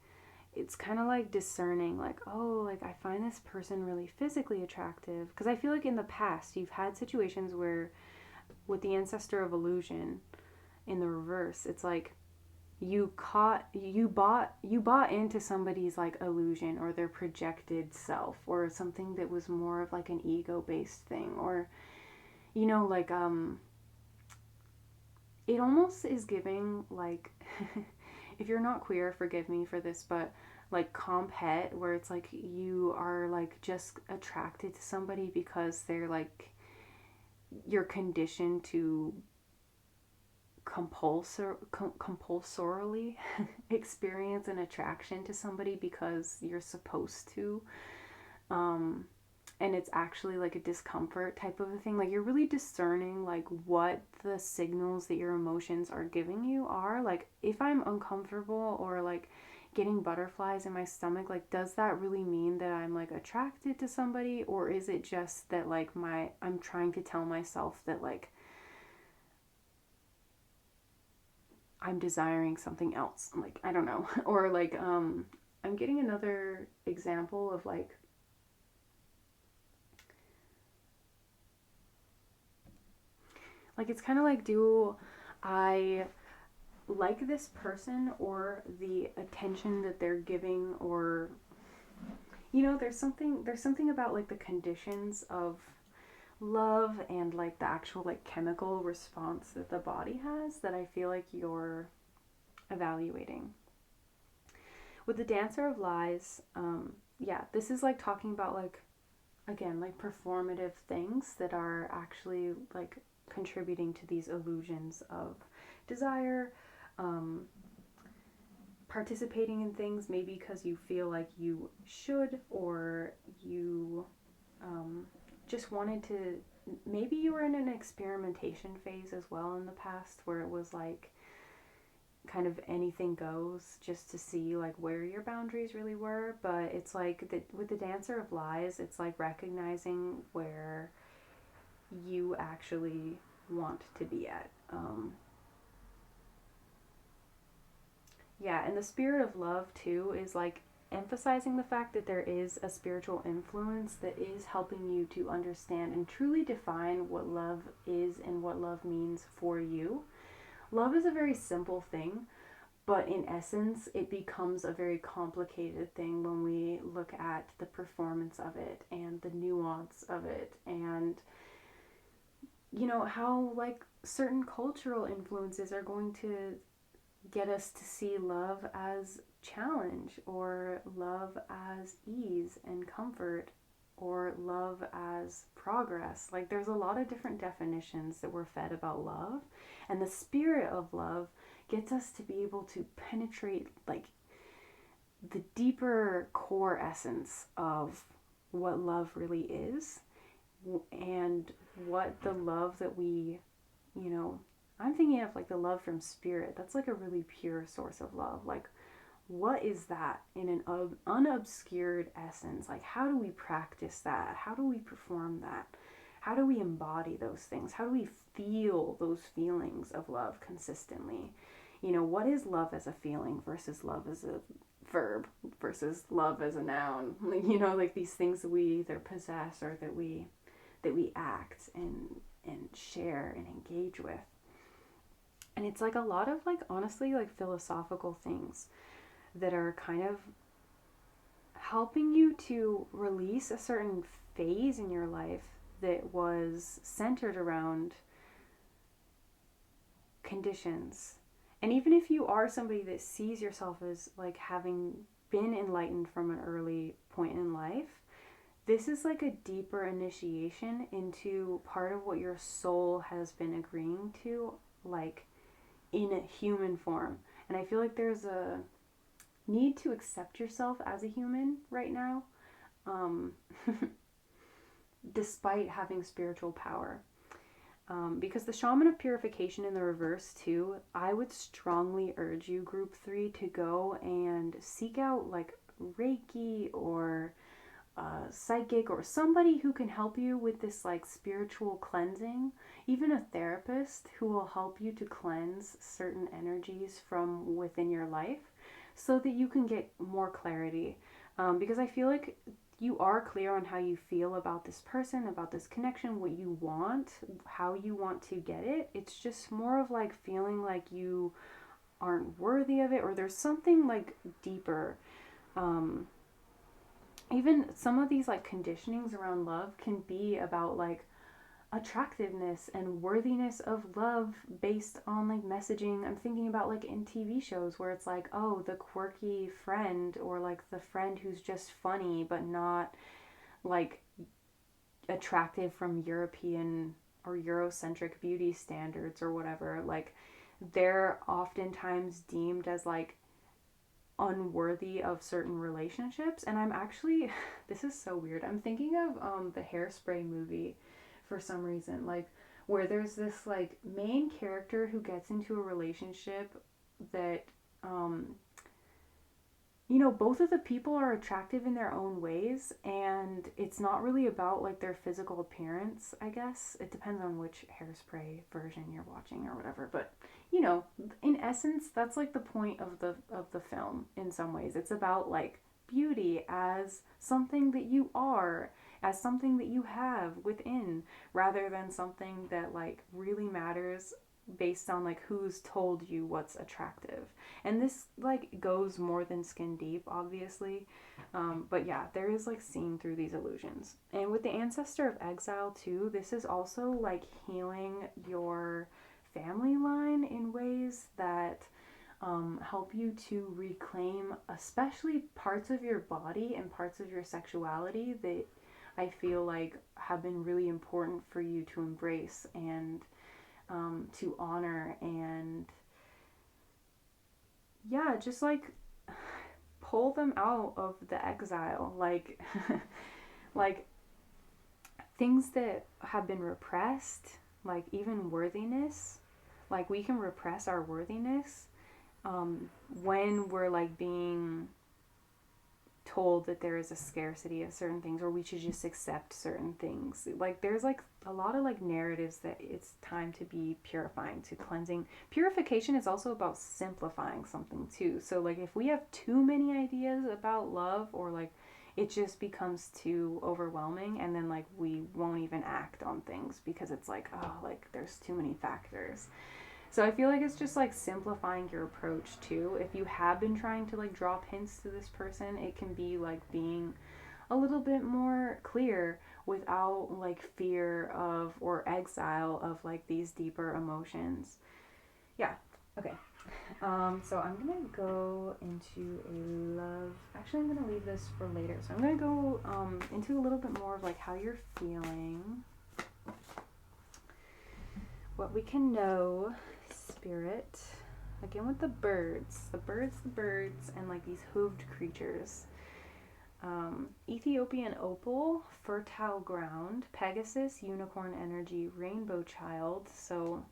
it's kind of like discerning, like, oh, like I find this person really physically attractive, because I feel like in the past you've had situations where with the Ancestor of Illusion in the reverse, it's like you bought into somebody's like illusion or their projected self, or something that was more of like an ego based thing, or you know, like it almost is giving like if you're not queer, forgive me for this, but like comp het, where it's like you are like just attracted to somebody because they're like, you're conditioned to compulsorily experience an attraction to somebody because you're supposed to, and it's actually like a discomfort type of a thing. Like, you're really discerning like what the signals that your emotions are giving you are. Like, if I'm uncomfortable or like getting butterflies in my stomach, like, does that really mean that I'm like attracted to somebody, or is it just that like I'm trying to tell myself that like I'm desiring something else? Like, I don't know. Or like I'm getting another example of like, it's kind of like, do I like this person or the attention that they're giving, or you know, there's something about like the conditions of love and like the actual like chemical response that the body has that I feel like you're evaluating. With the Dancer of Lies, yeah, this is like talking about like, again, like performative things that are actually like contributing to these illusions of desire, participating in things maybe because you feel like you should, or you just wanted to, maybe you were in an experimentation phase as well in the past, where it was like kind of anything goes, just to see like where your boundaries really were. But it's like with the Dancer of Lies, it's like recognizing where you actually want to be at. Yeah, and the Spirit of Love too is like emphasizing the fact that there is a spiritual influence that is helping you to understand and truly define what love is and what love means for you. Love is a very simple thing, but in essence, it becomes a very complicated thing when we look at the performance of it and the nuance of it. And how like certain cultural influences are going to get us to see love as challenge, or love as ease and comfort, or love as progress. Like there's a lot of different definitions that we're fed about love, and the spirit of love gets us to be able to penetrate like the deeper core essence of what love really is, and what the love that we, I'm thinking of like the love from spirit. That's like a really pure source of love. Like, what is that in an unobscured essence? Like, how do we practice that? How do we perform that? How do we embody those things? How do we feel those feelings of love consistently? What is love as a feeling versus love as a verb versus love as a noun? Like these things that we either possess or that we act and share and engage with. And it's like a lot of like honestly like philosophical things that are kind of helping you to release a certain phase in your life that was centered around conditions. And even if you are somebody that sees yourself as like having been enlightened from an early point in life, this is like a deeper initiation into part of what your soul has been agreeing to, like in a human form. And I feel like there's a need to accept yourself as a human right now, despite having spiritual power. Because the shaman of purification in the reverse too, I would strongly urge you, group 3, to go and seek out like Reiki or psychic or somebody who can help you with this like spiritual cleansing, even a therapist who will help you to cleanse certain energies from within your life so that you can get more clarity. Because I feel like you are clear on how you feel about this person, about this connection, what you want, how you want to get it. It's just more of like feeling like you aren't worthy of it, or there's something like deeper. Even some of these like conditionings around love can be about like attractiveness and worthiness of love based on like messaging. I'm thinking about like in TV shows where it's like, oh, the quirky friend, or like the friend who's just funny but not like attractive from European or Eurocentric beauty standards or whatever. Like they're oftentimes deemed as like unworthy of certain relationships. And I'm actually this is so weird, I'm thinking of the Hairspray movie for some reason, like where there's this like main character who gets into a relationship that both of the people are attractive in their own ways, and it's not really about like their physical appearance. I guess it depends on which Hairspray version you're watching or whatever, but in essence that's like the point of the film. In some ways it's about like beauty as something that you are, as something that you have within, rather than something that like really matters based on like who's told you what's attractive. And this like goes more than skin deep, obviously, but yeah, there is like seeing through these illusions. And with the ancestor of exile too, this is also like healing your family line in ways that help you to reclaim especially parts of your body and parts of your sexuality that I feel like have been really important for you to embrace and to honor. And yeah, just like pull them out of the exile, like like things that have been repressed, like even worthiness. Like we can repress our worthiness when we're like being told that there is a scarcity of certain things, or we should just accept certain things. Like there's like a lot of like narratives that it's time to be purifying, to cleansing. Purification is also about simplifying something too. So like if we have too many ideas about love, or like it just becomes too overwhelming, and then like we won't even act on things because it's like, oh, like there's too many factors. So I feel like it's just like simplifying your approach too. If you have been trying to like drop hints to this person, it can be like being a little bit more clear, without like fear of or exile of like these deeper emotions. Yeah. Okay. So I'm gonna go into a love. Actually, I'm gonna leave this for later. So I'm gonna go into a little bit more of like how you're feeling, what we can know, spirit. Again with the birds, and like these hooved creatures. Ethiopian opal, fertile ground, Pegasus, unicorn energy, rainbow child. So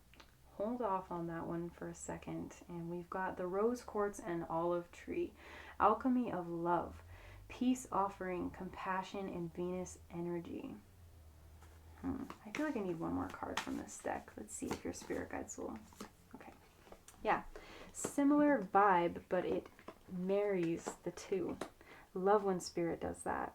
hold off on that one for a second. And we've got the rose quartz and olive tree, alchemy of love, peace offering, compassion, and Venus energy. I feel like I need one more card from this deck. Let's see if your spirit guides will. Okay. Yeah. Similar vibe, but it marries the two. Love when spirit does that.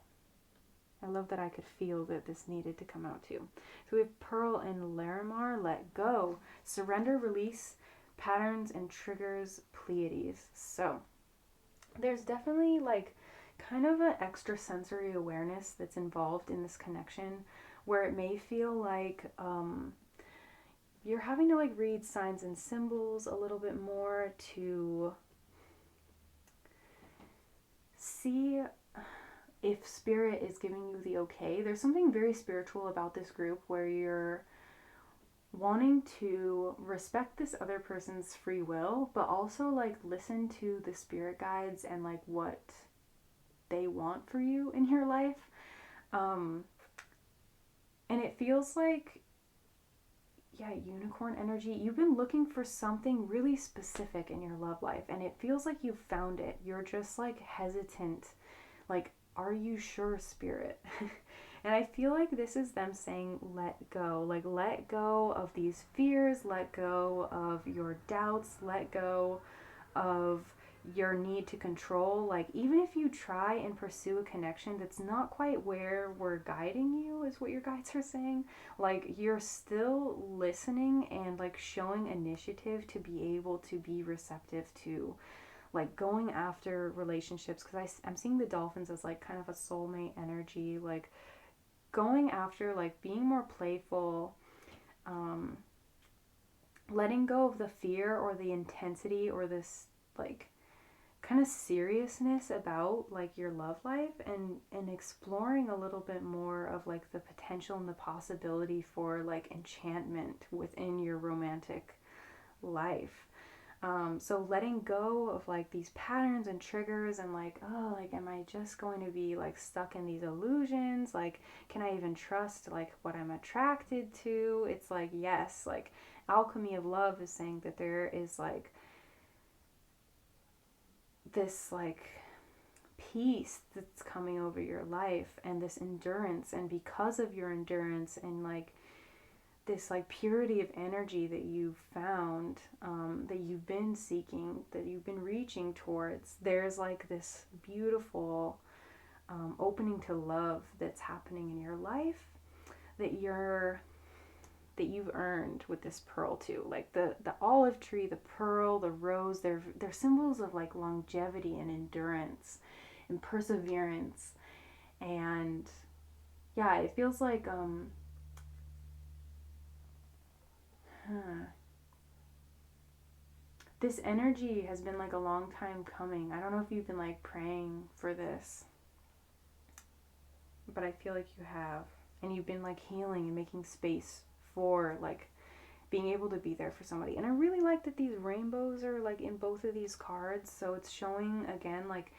I love that I could feel that this needed to come out too. So we have Pearl and Larimar, let go. Surrender, release, patterns and triggers, Pleiades. So there's definitely like kind of an extrasensory awareness that's involved in this connection, where it may feel like you're having to like read signs and symbols a little bit more to see if spirit is giving you the okay. There's something very spiritual about this group where you're wanting to respect this other person's free will, but also like listen to the spirit guides and like what they want for you in your life. And it feels like, yeah, unicorn energy. You've been looking for something really specific in your love life, and it feels like you've found it. You're just like hesitant. Like, are you sure, spirit? And I feel like this is them saying, let go. Like, let go of these fears, let go of your doubts, let go of your need to control. Like, even if you try and pursue a connection that's not quite where we're guiding you, is what your guides are saying, like, you're still listening and like showing initiative to be able to be receptive to like going after relationships, because I'm seeing the dolphins as like kind of a soulmate energy, like going after like being more playful, letting go of the fear or the intensity or this like kind of seriousness about like your love life, and exploring a little bit more of like the potential and the possibility for like enchantment within your romantic life. So letting go of like these patterns and triggers and like, oh, like, am I just going to be like stuck in these illusions? Like, can I even trust like what I'm attracted to? It's like, yes, like alchemy of love is saying that there is like this like peace that's coming over your life and this endurance, and because of your endurance and like this like purity of energy that you've found, that you've been seeking, that you've been reaching towards, there's like this beautiful opening to love that's happening in your life that you've earned with this pearl too. Like the olive tree, the pearl, the rose, they're symbols of like longevity and endurance and perseverance. And yeah, it feels like this energy has been like a long time coming. I don't know if you've been like praying for this, but I feel like you have. And you've been like healing and making space for like being able to be there for somebody. And I really like that these rainbows are like in both of these cards. So it's showing again like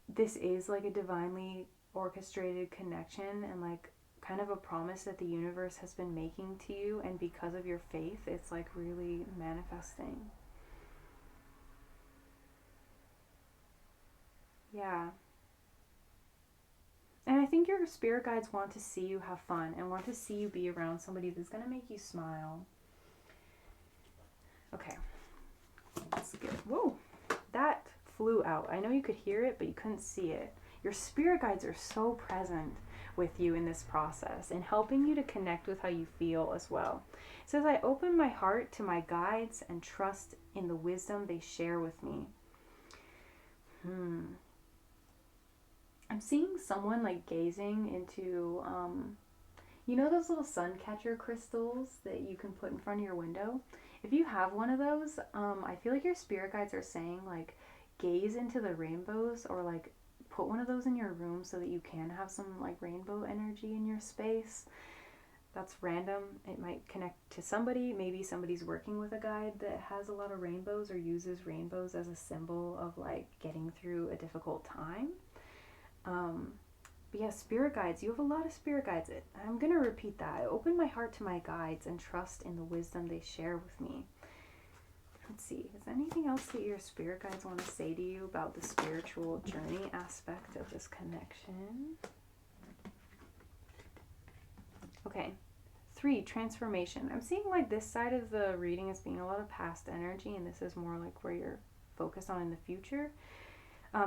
this is like a divinely orchestrated connection, and like kind of a promise that the universe has been making to you, and because of your faith it's like really manifesting. Yeah. And I think your spirit guides want to see you have fun and want to see you be around somebody that's going to make you smile. Okay. That's good. Whoa. That flew out. I know you could hear it, but you couldn't see it. Your spirit guides are so present with you in this process and helping you to connect with how you feel as well. It says, I open my heart to my guides and trust in the wisdom they share with me. I'm seeing someone like gazing into, you know those little sun catcher crystals that you can put in front of your window? If you have one of those, I feel like your spirit guides are saying like gaze into the rainbows, or like put one of those in your room so that you can have some like rainbow energy in your space. That's random. It might connect to somebody. Maybe somebody's working with a guide that has a lot of rainbows or uses rainbows as a symbol of like getting through a difficult time. Um, but yeah, spirit guides. You have a lot of spirit guides. I'm going to repeat that. I open my heart to my guides and trust in the wisdom they share with me. Let's see. Is there anything else that your spirit guides want to say to you about the spiritual journey aspect of this connection? Okay. 3, transformation. I'm seeing like this side of the reading as being a lot of past energy, and this is more like where you're focused on in the future.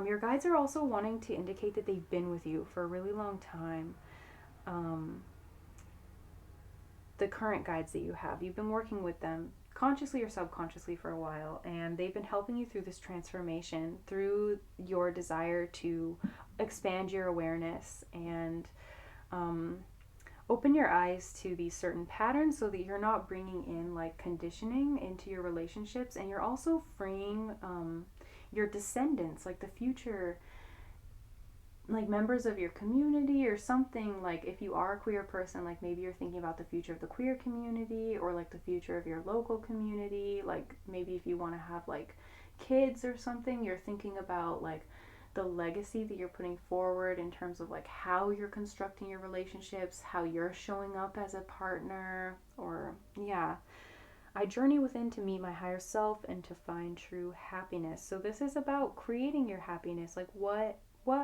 Your guides are also wanting to indicate that they've been with you for a really long time. The current guides that you have, you've been working with them consciously or subconsciously for a while, and they've been helping you through this transformation, through your desire to expand your awareness and open your eyes to these certain patterns so that you're not bringing in like conditioning into your relationships, and you're also freeing your descendants, like the future, like members of your community or something. Like if you are a queer person, like maybe you're thinking about the future of the queer community, or like the future of your local community. Like maybe if you want to have like kids or something, you're thinking about like the legacy that you're putting forward in terms of like how you're constructing your relationships, how you're showing up as a partner. Or yeah, I journey within to meet my higher self and to find true happiness. So this is about creating your happiness. Like what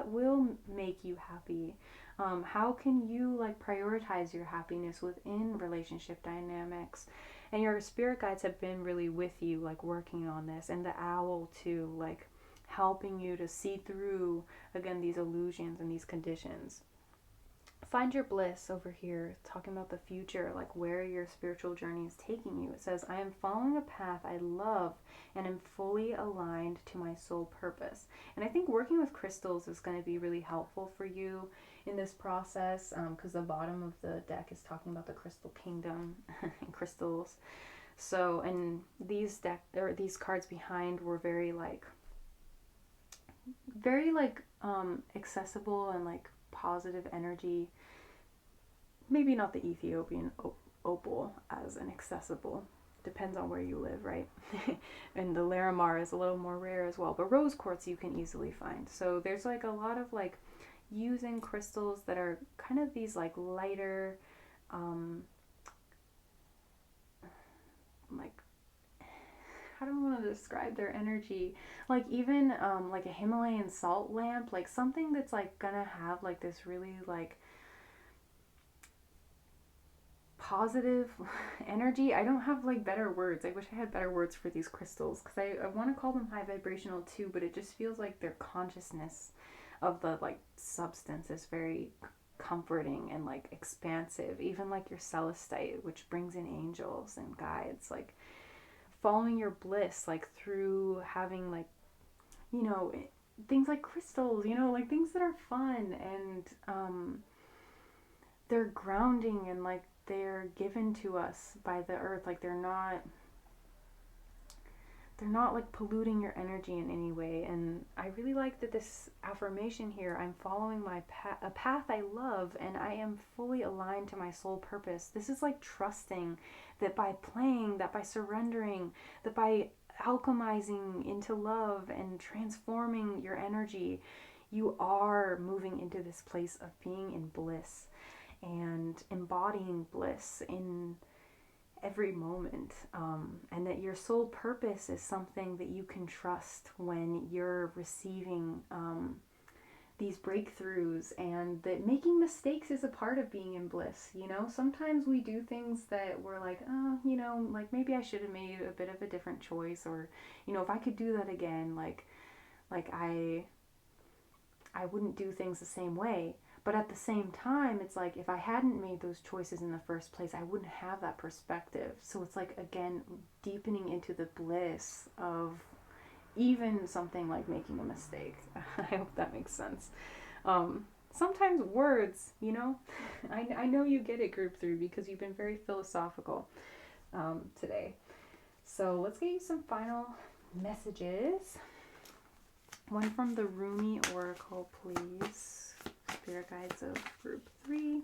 will make you happy? How can you like prioritize your happiness within relationship dynamics? And your spirit guides have been really with you, like working on this, and the owl too, like helping you to see through again these illusions and these conditions. Find your bliss over here, talking about the future, like where your spiritual journey is taking you. It says, I am following a path I love and am fully aligned to my soul purpose. And I think working with crystals is going to be really helpful for you in this process, because the bottom of the deck is talking about the crystal kingdom and crystals. So, and these cards behind were very accessible and like positive energy. Maybe not the Ethiopian opal as an accessible. Depends on where you live, right? And the Larimar is a little more rare as well. But rose quartz you can easily find. So there's like a lot of like using crystals that are kind of these like lighter, like, how do I want to describe their energy? Like even like a Himalayan salt lamp, like something that's like gonna have like this really like positive energy. I don't have like better words. I wish I had better words for these crystals, because I want to call them high vibrational too, but it just feels like their consciousness of the like substance is very comforting and like expansive. Even like your celestite, which brings in angels and guides, like following your bliss, like through having like, you know, things like crystals, you know, like things that are fun and they're grounding, and like they're given to us by the earth. Like they're not like polluting your energy in any way. And I really like that this affirmation here, I'm following a path I love and I am fully aligned to my soul purpose. This is like trusting that by playing, that by surrendering, that by alchemizing into love and transforming your energy, you are moving into this place of being in bliss and embodying bliss in every moment, and that your soul purpose is something that you can trust when you're receiving these breakthroughs, and that making mistakes is a part of being in bliss. You know, sometimes we do things that we're like, oh, you know, like maybe I should have made a bit of a different choice, or you know, if I could do that again, like I wouldn't do things the same way. But at the same time, it's like if I hadn't made those choices in the first place, I wouldn't have that perspective. So it's like, again, deepening into the bliss of even something like making a mistake. I hope that makes sense. Sometimes words, you know, I know you get it, group 3, because you've been very philosophical today. So let's get you some final messages. One from the Rumi Oracle, please. Spirit guides of group 3.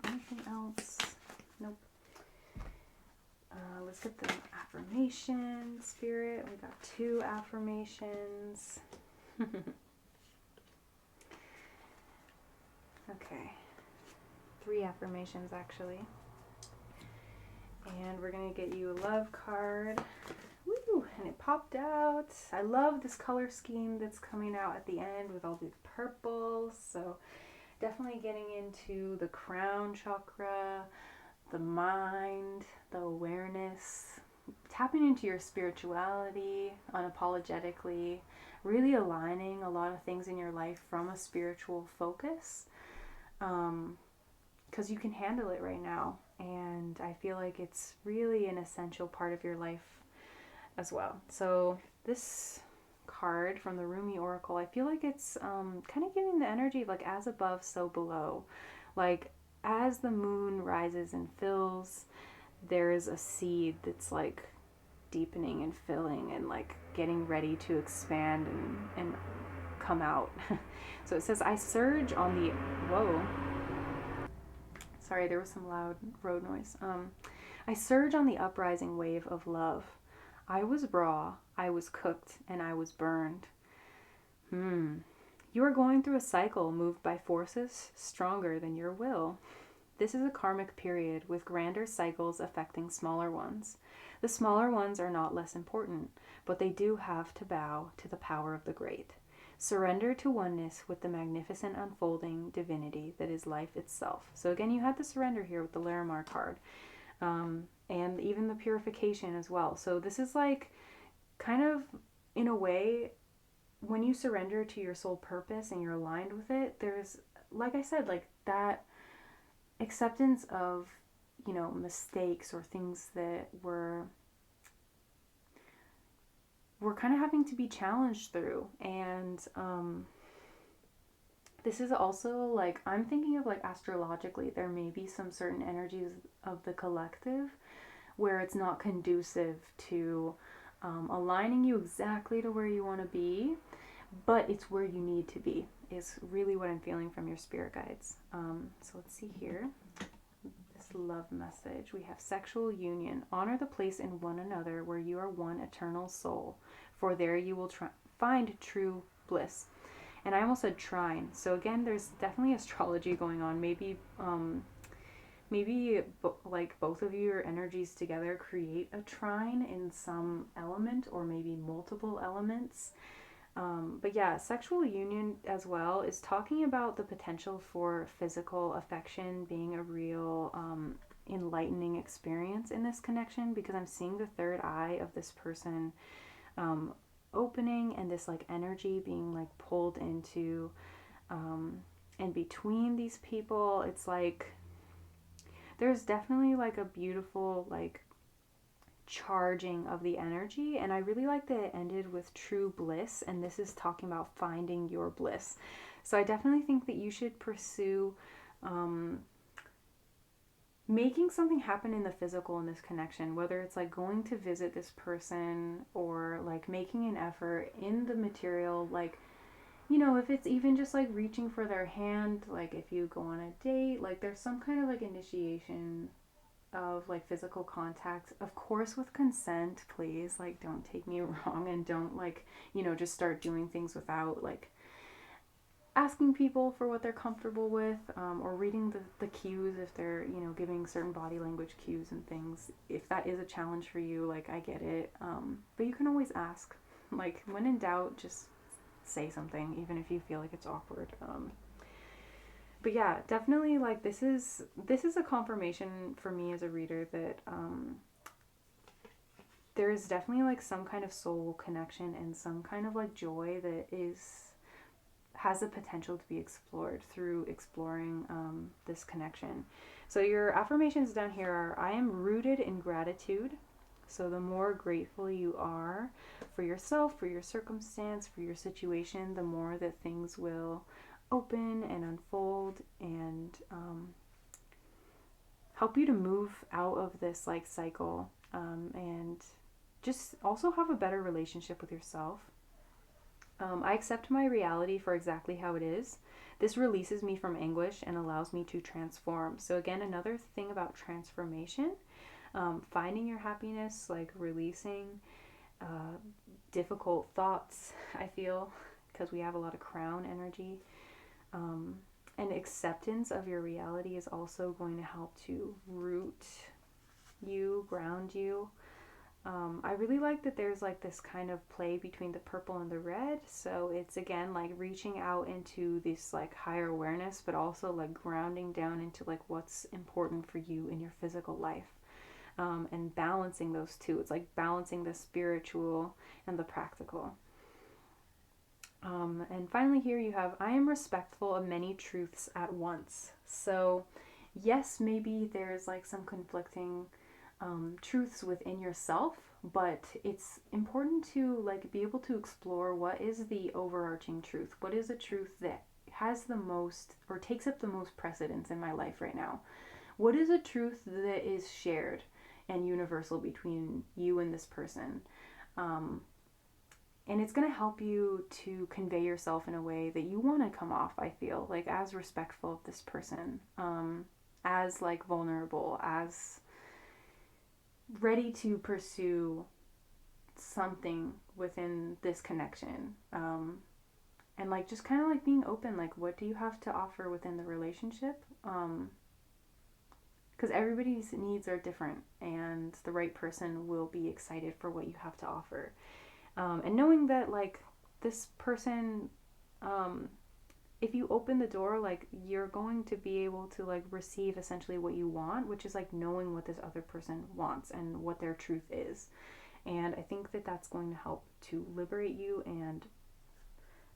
Anything else? Nope. Let's get the affirmation, Spirit. We got 2 affirmations. Okay. 3 affirmations, actually. And we're going to get you a love card. Woo! And it popped out. I love this color scheme that's coming out at the end with all these purples. So definitely getting into the crown chakra, the mind, the awareness, tapping into your spirituality unapologetically, really aligning a lot of things in your life from a spiritual focus, because you can handle it right now, and I feel like it's really an essential part of your life as well. So this card from the Rumi Oracle, I feel like it's kind of giving the energy of like as above, so below. Like as the moon rises and fills, there's a seed that's like deepening and filling and like getting ready to expand and come out. So it says, I surge on the, whoa, sorry, there was some loud road noise. I surge on the uprising wave of love. I was raw, I was cooked, and I was burned. You are going through a cycle moved by forces stronger than your will. This is a karmic period with grander cycles affecting smaller ones. The smaller ones are not less important, but they do have to bow to the power of the great. Surrender to oneness with the magnificent unfolding divinity that is life itself. So again, you had the surrender here with the Larimar card. And even the purification as well. So this is like kind of, in a way, when you surrender to your soul purpose and you're aligned with it, there's, like I said, like that acceptance of, you know, mistakes or things that we're kind of having to be challenged through. And this is also like, I'm thinking of like astrologically, there may be some certain energies of the collective where it's not conducive to aligning you exactly to where you want to be, but it's where you need to be, is really what I'm feeling from your spirit guides. So let's see here. This love message. We have sexual union. Honor the place in one another where you are one eternal soul, for there you will find true bliss. And I almost said trine. So again, there's definitely astrology going on. Maybe like both of your energies together create a trine in some element, or maybe multiple elements. But yeah, sexual union as well is talking about the potential for physical affection being a real enlightening experience in this connection, because I'm seeing the third eye of this person opening, and this like energy being like pulled into and between these people. It's like there's definitely like a beautiful like charging of the energy, and I really like that it ended with true bliss, and this is talking about finding your bliss. So I definitely think that you should pursue making something happen in the physical in this connection, whether it's like going to visit this person or like making an effort in the material, like, you know, if it's even just like reaching for their hand, like if you go on a date, like there's some kind of like initiation of like physical contact, of course with consent, please, like don't take me wrong, and don't like, you know, just start doing things without like asking people for what they're comfortable with, or reading the cues if they're, you know, giving certain body language cues and things. If that is a challenge for you, like I get it, but you can always ask. Like when in doubt, just say something, even if you feel like it's awkward. But yeah, definitely like this is a confirmation for me as a reader that there is definitely like some kind of soul connection and some kind of like joy that has the potential to be explored through exploring this connection. So your affirmations down here are: I am rooted in gratitude So the more grateful you are for yourself, for your circumstance, for your situation, the more that things will open and unfold and help you to move out of this like cycle, and just also have a better relationship with yourself. I accept my reality for exactly how it is. This releases me from anguish and allows me to transform. So again, another thing about transformation, finding your happiness, like releasing difficult thoughts, I feel, because we have a lot of crown energy. And acceptance of your reality is also going to help to root you, ground you. I really like that there's like this kind of play between the purple and the red. So it's again like reaching out into this like higher awareness, but also like grounding down into like what's important for you in your physical life. And balancing those two. It's like balancing the spiritual and the practical. And finally here you have, I am respectful of many truths at once. So yes, maybe there's like some conflicting truths within yourself, but it's important to like be able to explore what is the overarching truth. What is a truth that has the most or takes up the most precedence in my life right now? What is a truth that is shared and universal between you and this person? And it's going to help you to convey yourself in a way that you want to come off, I feel, like as respectful of this person, as like vulnerable, as ready to pursue something within this connection. And like just kind of like being open, like what do you have to offer within the relationship? Because everybody's needs are different and the right person will be excited for what you have to offer. And knowing that like this person, if you open the door, like you're going to be able to like receive essentially what you want, which is like knowing what this other person wants and what their truth is. And I think that that's going to help to liberate you and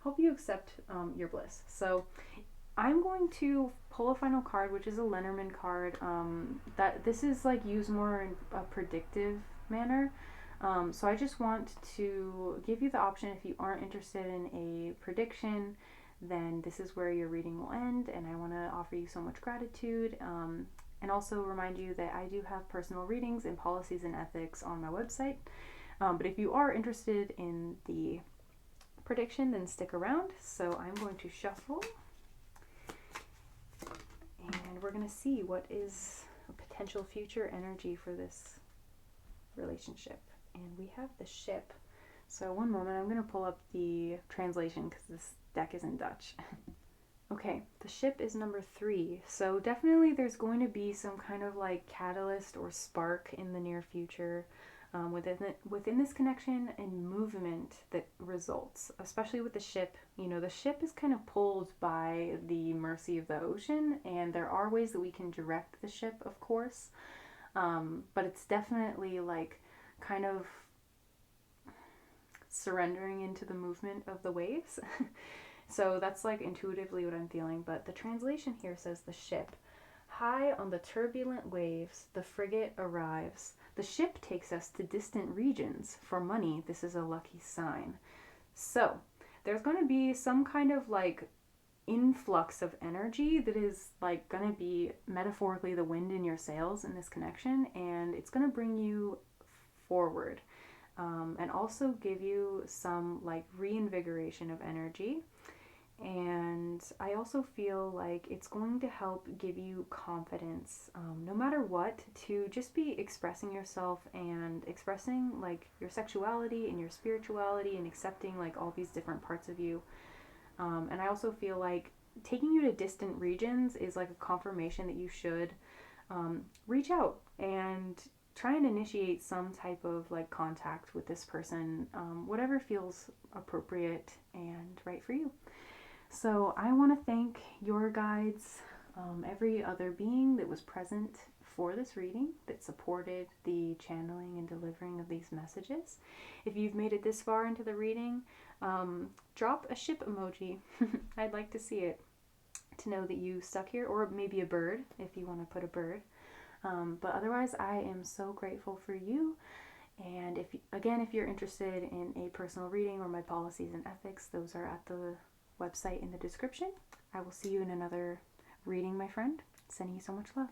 help you accept your bliss. So I'm going to pull a final card, which is a Lenormand card. That this is like used more in a predictive manner. So I just want to give you the option, if you aren't interested in a prediction, then this is where your reading will end. And I want to offer you so much gratitude, and also remind you that I do have personal readings in policies and ethics on my website. But if you are interested in the prediction, then stick around. So I'm going to shuffle. And we're going to see what is a potential future energy for this relationship. And we have the ship. So one moment, I'm going to pull up the translation because this deck is in Dutch. Okay, the ship is number 3. So definitely there's going to be some kind of like catalyst or spark in the near future within this connection and movement that results, especially with the ship. You know, the ship is kind of pulled by the mercy of the ocean, and there are ways that we can direct the ship, of course, but it's definitely like kind of surrendering into the movement of the waves. So that's like intuitively what I'm feeling, but the translation here says the ship. High on the turbulent waves, the frigate arrives. The ship takes us to distant regions. For money, this is a lucky sign. So there's going to be some kind of like influx of energy that is like going to be metaphorically the wind in your sails in this connection, and it's going to bring you forward, and also give you some like reinvigoration of energy. And I also feel like it's going to help give you confidence, no matter what, to just be expressing yourself and expressing like your sexuality and your spirituality and accepting like all these different parts of you. And I also feel like taking you to distant regions is like a confirmation that you should reach out and try and initiate some type of like contact with this person, whatever feels appropriate and right for you. So I want to thank your guides, every other being that was present for this reading, that supported the channeling and delivering of these messages. If you've made it this far into the reading, drop a ship emoji. I'd like to see it, to know that you stuck here, or maybe a bird if you want to put a bird. But otherwise, I am so grateful for you. And if you're interested in a personal reading or my policies and ethics, those are at the website in the description. I will see you in another reading, my friend. Sending you so much love.